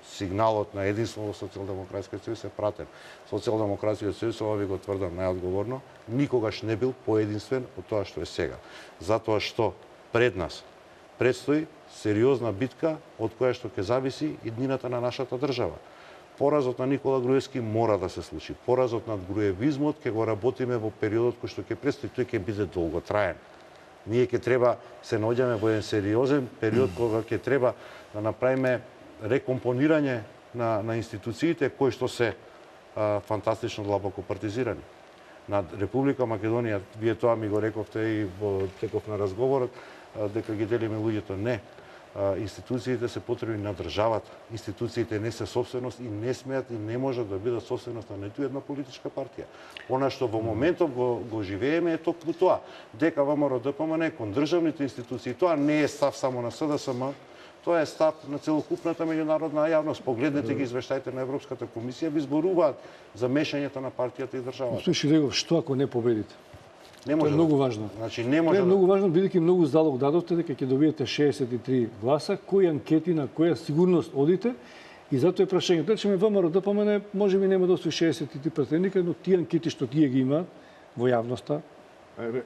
Сигналот на единство во Социјалдемократскиот сојуз е пратен. Социјалдемократскиот сојуз, ова ви го тврдам најодговорно, никогаш не бил поединствен од тоа што е сега. Затоа што пред нас предстои сериозна битка од која што ќе зависи иднината на нашата држава. Поразот на Никола Груевски мора да се случи. Поразот над груевизмот ќе го работиме во периодот кој што ќе предстои, тој ќе биде долготраен. Ние ќе треба се наоѓаме во еден сериозен период кога ќе треба да направиме рекомпонирање на институциите кои што се фантастично длабоко партизирани. На Република Македонија, вие тоа ми го рековте и во теков на разговорот, дека ги делиме луѓето. Не. институциите се потребни на државата. Институциите не се собственост и не смеат и не можат да бидат собственост на ниту една политичка партија. Она што во моментов го живееме е токму тоа. Дека ВМРО ДПМН кон државните институции, тоа не е став само на СДСМ, тоа е став на целокупната меѓународна јавност. Погледнете ги извештаите на Европската комисија, ви зборуваат за мешањето на партијата и државата. Слушай, Легов, што ако не победите? Не Тоа може. е многу важно. Значи не Тоа може. е многу важно, бидејќи многу залог дадовте дека ќе добиете 63 гласа, кои анкети на која сигурност одите, и затоа е прашањето. Речеме ВМРО ДПМН можеби нема да освои 63 претендика, но тие анкети што тие ги имаат во јавноста,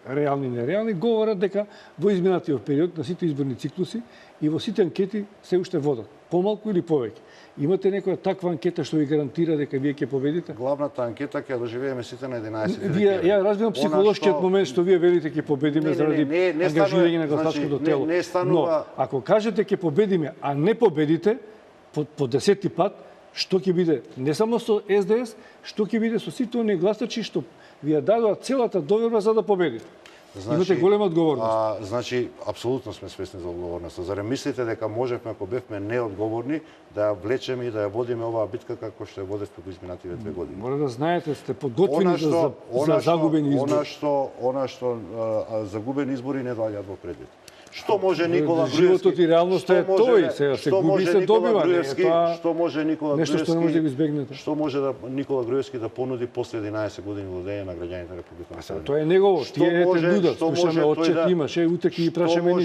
реални и нереални, говорат дека во изминатиот период на сите изборни циклуси и во сите анкети се уште водат, помалку или повеќе. Имате некоја таква анкета што ви гарантира дека вие ќе победите? Главната анкета ќе доживееме сите на 11 Вие, ја разбирам психолошкиот момент што вие велите ќе победиме заради ангажирање на гласачкото тело. Не станува. Но ако кажете ќе победиме, а не победите по 10-ти пат, што ќе биде не само со СДС, што ќе биде со сите оние гласачи што ви ја дадоа целата доверба за да победите. Имате голема одговорност. Значи, апсолутно сме свесни за одговорноста. Зарем мислите дека можевме, ако бевме неодговорни, да ја влечеме и да ја водиме оваа битка како што ја водевме во изминативе 2 години? Мора да знаете, сте подготвени за загубени избори. Она што загубени избори не доаѓаат во предвид. Што може Никола Груевски? Животот и реалноста е тој, се губи и се добива. Што може Никола Груевски? Нешто што не може да го избегнете. Што може да Никола Груевски да понуди после 11 години владење на граѓаните на Република Македонија? Тоа е негово. Тие ете дудат, слушаме отчет имаше, утеки и прашаме ни.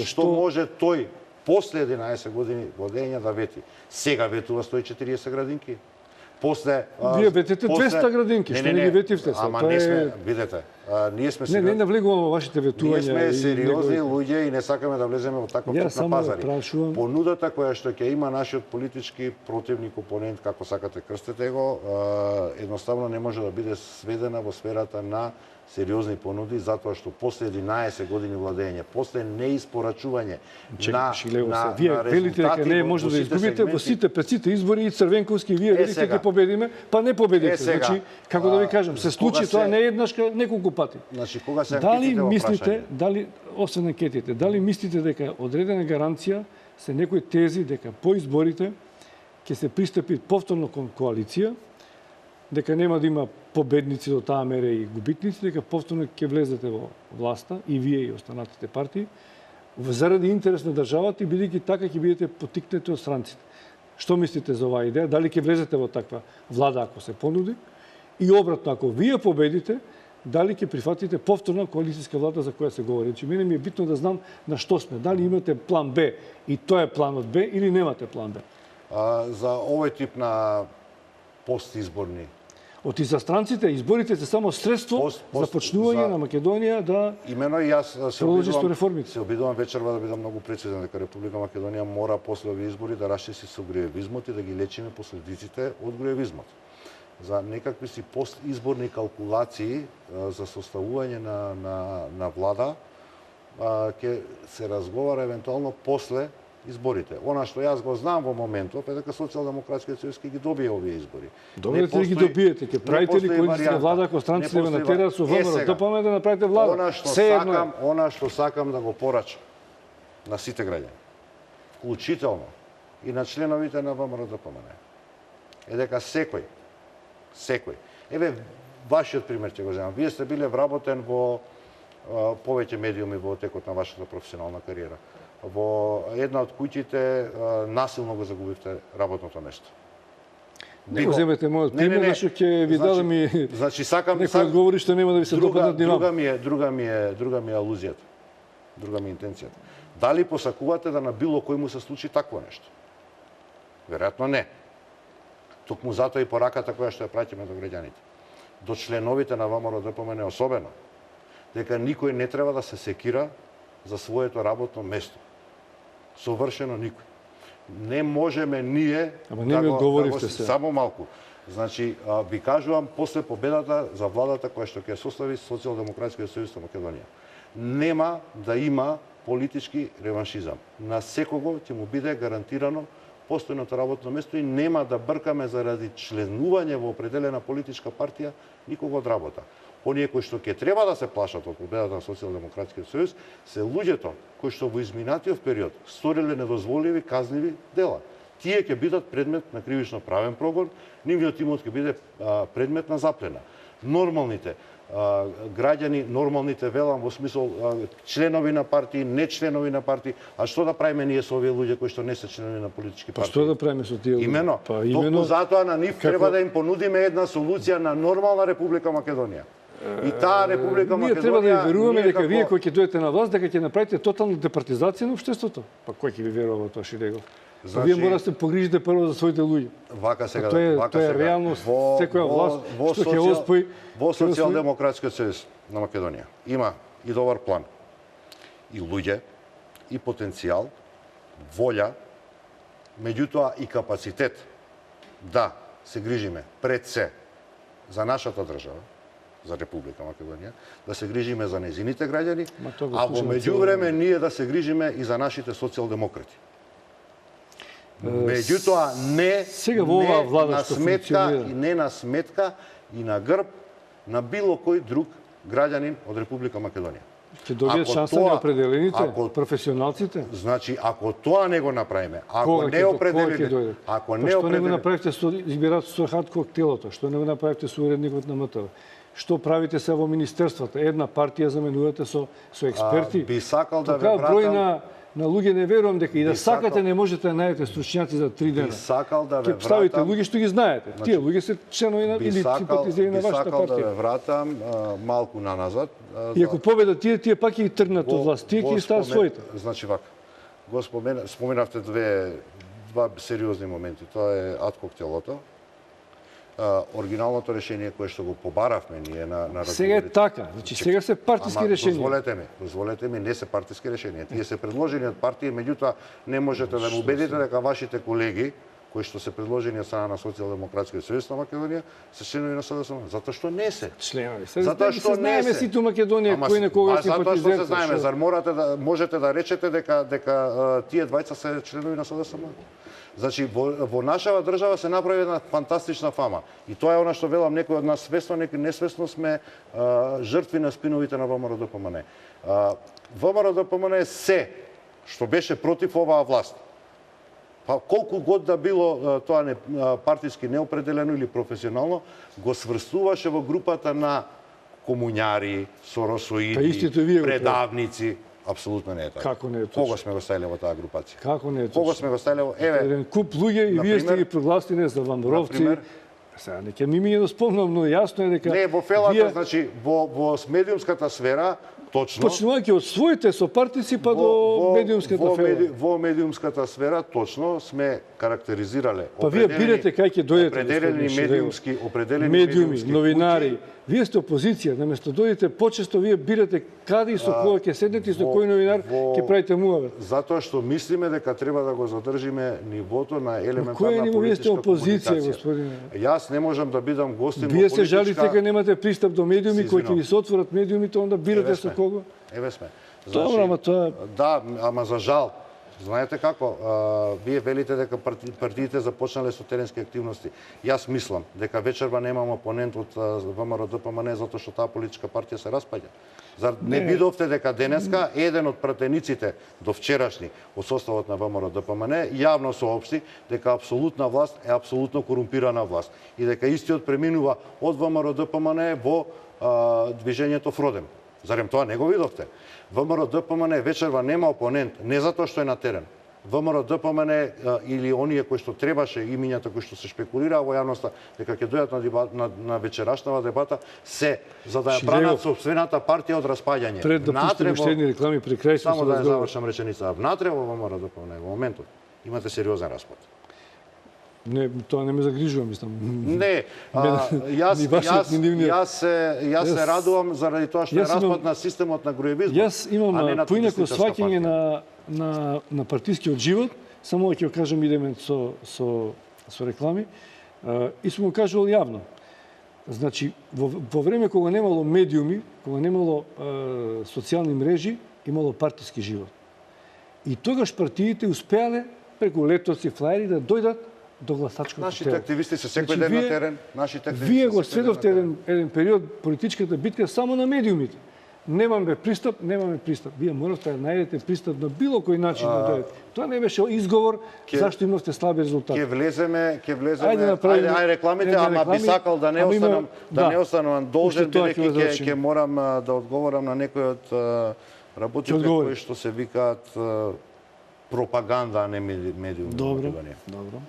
Што може тој после 11 години владење да вети? Сега ветува 140 градинки. После вие ветите 200 градинки, што не ги ветивте се. Ама не сме, видете, ние сме Не навлегуваме во вашите ветувања. Ние сме сериозни луѓе и не сакаме да влеземе во таков тип на пазари. Понудата која што ќе има нашиот политички противник, опонент, како сакате крстете го, едноставно не може да биде сведена во сферата на сериозни понуди, затоа што после 11 години владење, после неиспорачување на вие велите дека не може да изгубите во сите пред сите избори и Црвенковски, вие велите ќе победиме, па не победите. Значи, како да ви кажам, се случи тоа не еднаш, неколку пати. Значи, кога се дали мислите, освен анкетите, дали мислите дека одредена гаранција се некои тези дека по изборите ќе се пристапи повторно кон коалиција, дека нема да има победници до таа мера и губитници, дека повторно ќе влезете во власта и вие и останатите партии заради интерес на државата и бидејќи така ќе бидете поттикнати од странците. Што мислите за оваа идеја? Дали ќе влезете во таква влада ако се понуди? И обратно, ако вие победите, дали ќе прифатите повторна коалицијска влада за која се говори? Значи, мене ми е битно да знам на што сме. Дали имате план Б и тоа е планот Б или немате план Б? За овој тип на постизборни. Оти за странците, изборите се само средство за почнување на Македонија да имено и јас се обидувам вечерва да бидам многу прецизен дека Република Македонија мора после овие избори да расчисти со груевизмот и да ги лечиме последиците од груевизмот. За некакви си постизборни калкулации за составување на влада ќе се разговара евентуално после изборите. Она што јас го знам во моментов е дека Социјалдемократскиот сојуз ќе ги добие овие избори. Добиете ли ги добиете? Ќе правите ли коалицијска влада ако странците ве натераат со ВМРО ДПМН да направите влада? Она што сакам да го порачам на сите граѓани, вклучително и на членовите на ВМРО ДПМН, е дека секој, еве вашиот пример ќе го земам. Вие сте биле вработен во повеќе медиуми во текот на вашата професионална кариера. Во една од куќите насилно го загубивте работното место. Не го земете мојот пример, зашто ќе ви дадам и значи сакам некои одговори што нема да ви се допаднат ни вам. Друга ми е алузијата. Друга ми е интенцијата. Дали посакувате да на било кој му се случи такво нешто? Веројатно не. Токму затоа и пораката која што ја праќаме до граѓаните, до членовите на ВМРО ДПМН особено, дека никој не треба да се секира за своето работно место. Совршено никој. Не можеме ние само малку. Значи, ви кажувам, после победата за владата која што ќе состави Социјалдемократскиот сојуз на Македонија, нема да има политички реваншизам. На секого ќе му биде гарантирано постојното работно место и нема да бркаме заради членување во определена политичка партија никого од работа. Оние кои што ќе треба да се плашат од победата на Социјалдемократскиот сојуз се луѓето кои што во изминатиот период сториле недозволиви казниви дела. Тие ќе бидат предмет на кривично правен прогон, нивниот имот ќе биде предмет на заплена. Нормалните граѓани, нормалните велам во смисол членови на партии, не членови на партии, а што да правиме ние со овие луѓе кои што не се членови на политички партии? Па што да правиме со тие луѓе? Имено. Имено Токму затоа на нив треба да им понудиме една солуција на нормална Република Македонија. И таа Република Македонија... Ние треба да ви веруваме дека вие кои ќе дојдете на власт, дека ќе направите тотална департизација на општеството. Па кој ќе ви верува во тоа, Ширегов? Вие мора да се погрижите прво за своите луѓе. Вака сега, Тоа е реалност, секоја власт што ќе оспои во Социјалдемократскиот сојуз на Македонија има и добар план, и луѓе, и потенцијал, волја, меѓутоа и капацитет да се грижиме пред се за нашата држава, за Република Македонија, да се грижиме за незините граѓани, а во меѓувреме ние да се грижиме и за нашите социјалдемократи. Меѓутоа не сега во оваа влада што функционира, и не на сметка и на грб на било кој друг граѓанин од Република Македонија. ќе добијат шанса на определените, професионалците. Значи, ако тоа не го направиме, ако Кога не определиме, што не го направите со избирачот со хат коктелото, што не го направите со уредникот на МТВ? Што правите се во министерствата? Една партија заменувате со експерти. Би сакал да ве вратам. Број на луѓе не верувам дека и да сакате не можете да најдете стручњаци за 3 дена. Би сакал да ве вратам. Ќе ставите луѓе што ги знаете. Тие луѓе се членови на или симпатизери на вашата партија. Би сакал да ве вратам малку наназад. И ако победат тие пак ќе ги тргнат од власт. Тие ќе стават своите. Значи вака. Споменавте два сериозни моменти. Тоа е ад коктелото. Оригиналното решение кое што го побаравме ние на разговорите. Сега е така, значи сега се партиски решенија. Дозволете ми, не се партиски решенија. Тие се предложени од партии, меѓутоа не можете да ме убедите дека вашите колеги кои што се предложени од страна на Социјалдемократскиот сојуз на Македонија се членови на СДСМ. Затоа што не се. Членови. Затоа што не се. Сите Македонија кој на кога се затоа што се знаеме, зар можете да речете дека тие двајца се членови на СДСМ? Значи, во нашава држава се направи една фантастична фама. И тоа е она што велам, некој од нас свесно, некој несвесно сме жртви на спиновите на ВМРО-ДПМН. ВМРО-ДПМН е се што беше против оваа власт. Па колку год да било тоа не партиски неопределено или професионално, го сврстуваше во групата на комуњари, соросоиди, предавници. Апсолутно не е така. Како не е точно? Кога сме го ставиле во таа групација? Како не е точно? Кога сме го ставиле во... Еве, еден куп луѓе и вие сте ги прогласиле за вамбаровци. Сега не ќе ми да спомнам, но јасно е дека не, во фелата, значи во медиумската сфера точно. Почнувајќи од своите сопартици па до медиумската сфера. Во медиумската сфера точно сме карактеризирале па вие бирате кај ќе дојдете определени медиуми, новинари. Вие сте опозиција, наместо дојдете почесто вие бирате каде и со кога ќе седнете и со кој новинар ќе правите муавет. Затоа што мислиме дека треба да го задржиме нивото на елементарна политичка комуникација. Вие сте опозиција, господине. Јас не можам да бидам гостин во политичка... Вие се жалите дека немате пристап до медиуми кои ќе ви се отворат медиумите, онда бирате со кого? Еве сме. Добро, ама тоа... Да, ама за жал. Знаете како, вие велите дека партиите започнале со теренски активности. Јас мислам дека вечерва немам опонент од ВМРО-ДПМН затоа што таа политичка партија се распаѓа. Зар не видовте дека денеска еден од пратениците до вчерашни од составот на ВМРО-ДПМН јавно соопшти дека апсолутна власт е апсолутно корумпирана власт и дека истиот преминува од ВМРО-ДПМН во движењето Фродем. Зарем тоа не го видовте? ВМРО-ДПМН вечерва нема опонент, не затоа што е на терен. ВМРО-ДПМН или оние кои што требаше, имињата кои што се шпекулираа во јавноста, дека ќе дојдат на вечерашната дебата, се за да ја бранат сопствената партија од распаѓање. Пред да пустиме уште реклами при крај само да ја завршам реченица. Внатре во ВМРО-ДПМН во моментот имате сериозен распад. Не, тоа не ме загрижува, мислам. Не, јас се радувам заради тоа што е распад на системот на груевизмот. Јас имам поинако сваќање на партискиот живот, само ќе го кажам идеме со реклами, и сум го кажувал јавно. Значи, во време кога немало медиуми, кога немало социјални мрежи, имало партиски живот. И тогаш партиите успеале преку летоци, флаери да дојдат до гласачкото Нашите тело. активисти се секој Значи, ден на вие- терен, нашите активисти Вие се го секој ден на сведовте терен. еден период политичката битка само на медиумите. Немаме пристап. Вие моравте да најдете пристап на било кој начин да дојдете. Тоа не беше изговор зашто имавте слаби резултати. Ќе влеземе, Ајде направиме- ајде рекламите, не, ама би реклами, сакал да не ама има- останам, да. не останам должен, Уште тоа ќе бидејќи го завршиме. ќе морам да одговорам на некои од работите одговори. кои што се викаат пропаганда, а не медиуми. Добро, Македонија. добро.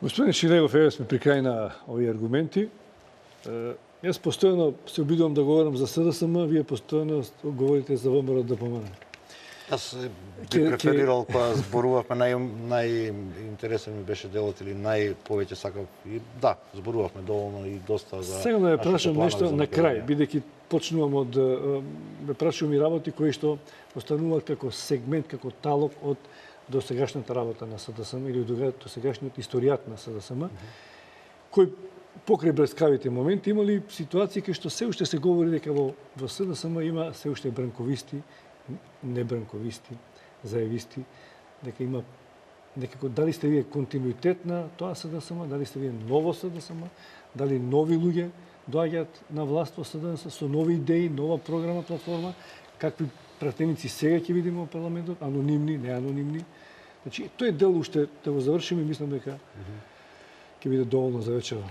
Господин Шилегов, еве сме при крај на овие аргументи. Јас постојано се обидувам да говорам за СДСМ, вие постојано говорите за ВМРО ДПМН. Јас би Ке- преферирал кога зборувавме, најинтересен ми беше делот или најповеќе сакав. И да, зборувавме доволно и доста за Сега да ја нашите прашам планови нешто за на крај, Македонија. бидејќи почнувам од ме прашувам и работи кои што остануваат како сегмент, како талог од досегашната работа на СДСМ или од досегашниот историјат на СДСМ, кој покрај блескавите моменти имали ситуации кај што се уште се говори дека во СДСМ има се уште бранковисти, небранковисти, заевисти, дека има некако, дали сте вие континуитет на тоа СДСМ, дали сте вие ново СДСМ, дали нови луѓе доаѓаат на власт во СДСМ со нови идеи, нова програма, платформа, какви пратеници сега ќе видиме во парламентот, анонимни, неанонимни. Значи, тој дел уште да го завршиме и мислам дека ќе биде доволно за вечера.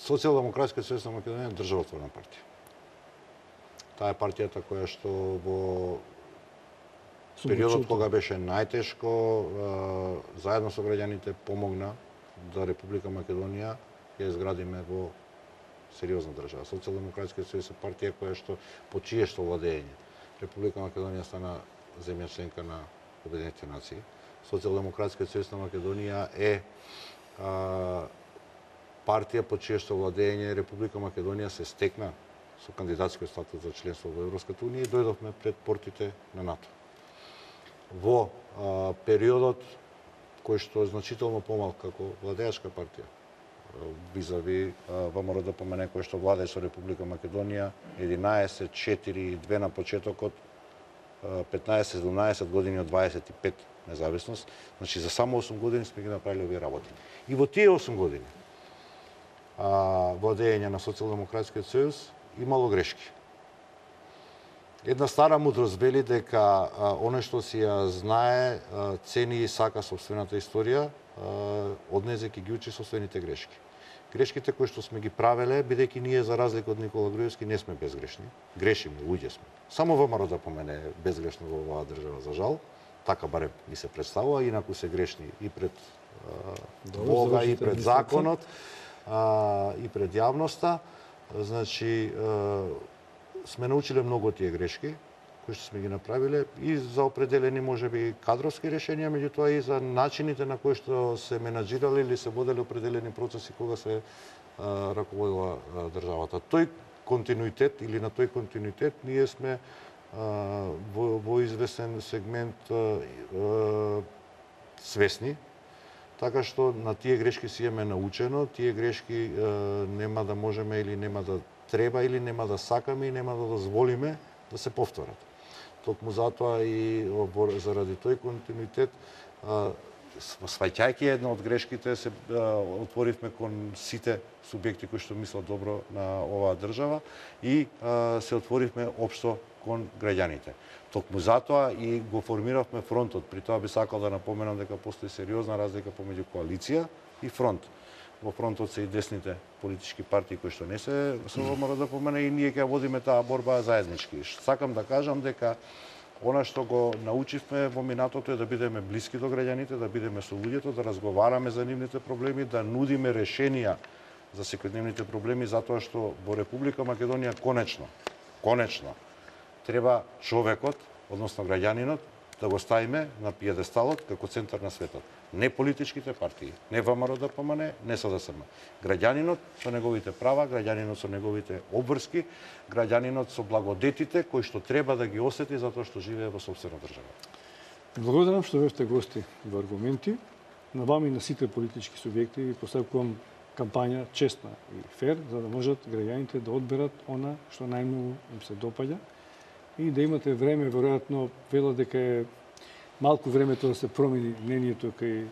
Социјалдемократска сојуз на Македонија е државотворна партија. Таа е партијата која што во периодот кога беше најтешко, заедно со граѓаните помогна да Република Македонија ја изградиме во сериозна држава. Социјалдемократскиот сојуз е партија која што по чиешто владење Република Македонија стана земја членка на Обединетите нации. Социјалдемократскиот сојуз на Македонија е партија по чиешто владење Република Македонија се стекна со кандидатскиот статус за членство во Европската унија и дојдовме пред портите на НАТО. Во периодот кој што е значително помал како владеачка партија, визави ВМРО ДПМН кој што владее со Република Македонија 11, 4 и 2 на почетокот, 15-17 години од 25 независност, значи за само 8 години сме ги направиле овие работи. И во тие 8 години владење на Социјалдемократскиот сојуз имало грешки. Една стара мудрост вели дека оној што си ја знае, цени и сака собствената историја, однезе ќе ги учи собствените грешки. Грешките кои што сме ги правеле, бидејќи ние за разлика од Никола Груевски не сме безгрешни, грешиме, луѓе сме. Само ВМРО да помене безгрешно во оваа држава, за жал, така барем ми се представува, инаку се грешни и пред Бога, и пред законот, и пред јавноста. Значи, сме научиле многу од тие грешки, кои што сме ги направиле, и за определени, можеби, кадровски решенија, меѓутоа и за начините на кои што се менаџирали или се воделе определени процеси кога се раководила државата. Тој континуитет, или на тој континуитет, ние сме во известен сегмент свесни, така што на тие грешки си имаме научено, тие грешки нема да можеме или нема да треба или нема да сакаме и нема да дозволиме да се повторат. Токму затоа и заради тој континуитет, сваќајќи една од грешките, се отворивме кон сите субјекти кои што мислат добро на оваа држава и се отворивме општо кон граѓаните. Токму затоа и го формиравме фронтот. При тоа би сакал да напоменам дека постои сериозна разлика помеѓу коалиција и фронт. Во фронтот се и десните политички партии кои што не се со ВМРО ДПМН и ние ќе водиме таа борба заеднички. Сакам да кажам дека она што го научивме во минатото е да бидеме блиски до граѓаните, да бидеме со луѓето, да разговараме за нивните проблеми, да нудиме решенија за секојдневните проблеми, затоа што во Република Македонија конечно треба човекот, односно граѓанинот, да го ставиме на пиедесталот како центар на светот. Не политичките партии, не ВМРО ДПМН, не СДСМ. Граѓанинот со неговите права, граѓанинот со неговите обврски, граѓанинот со благодетите кои што треба да ги осети затоа што живее во сопствена држава. Благодарам што бевте гости во аргументи. на вами и на сите политички субјекти ви посакувам кампања честна и фер, за да можат граѓаните да одберат она што најмногу им се допаѓа и да имате време, веројатно, велат дека е малку времето да се промени мнението кај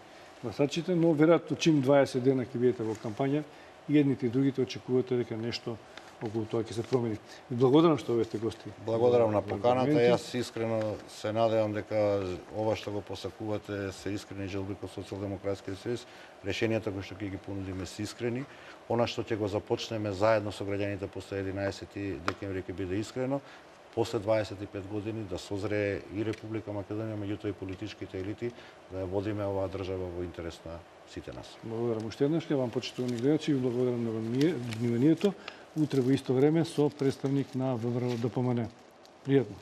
гласачите, но веројатно чим 20 дена ќе бидете во кампања, и едните и другите очекувате дека нешто околу тоа ќе се промени. И благодарам што овие сте гости. Благодарам на поканата. Јас искрено се надевам дека ова што го посакувате се искрени желби кон Социјалдемократскиот сојуз. Решенијата кои што ќе ги понудиме се искрени. Она што ќе го започнеме заедно со граѓаните после 11 декември ќе биде искрено. После 25 години да созрее и Република Македонија, меѓутоа и политичките елити, да ја водиме оваа држава во интерес на сите нас. Благодарам уште еднаш, ја вам почитувани гледачи и благодарам на вниманието. Утре во исто време со представник на ВМРО ДПМН. Пријатно.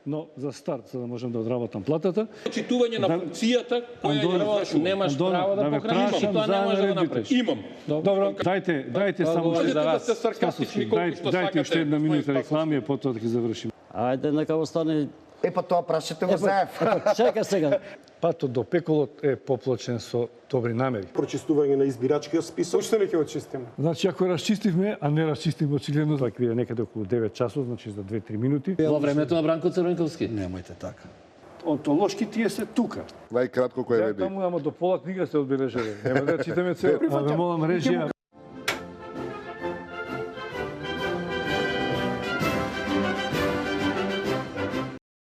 Но за старт, за да можем да одработам платата, Читување на функцијата која ја извршувам. Немаш право да покраниш и тоа не може да го направиш. Имам. добро, дајте само говори за вас. Можете да сте саркастични колку што Дајте уште една минута Тоа е реклами, а потоа да ги завршим. Ајде, нека остане... Па тоа прашате го заев. Чека сега. Патот до пеколот е поплачен со добри намери. Прочистување на избирачкиот список. Уште не ќе очистиме. Значи, ако расчистивме, а не расчистивме очигледно, тоа ќе биде некаде околу 9 часот, значи за 2-3 минути. Во времето на Бранко Црвенковски. Немојте така. Онтолошки тие се тука. Најкратко кој Ја реди. таму, ама до пола книга се одбележале. Нема да читаме цел. А ве молам режија.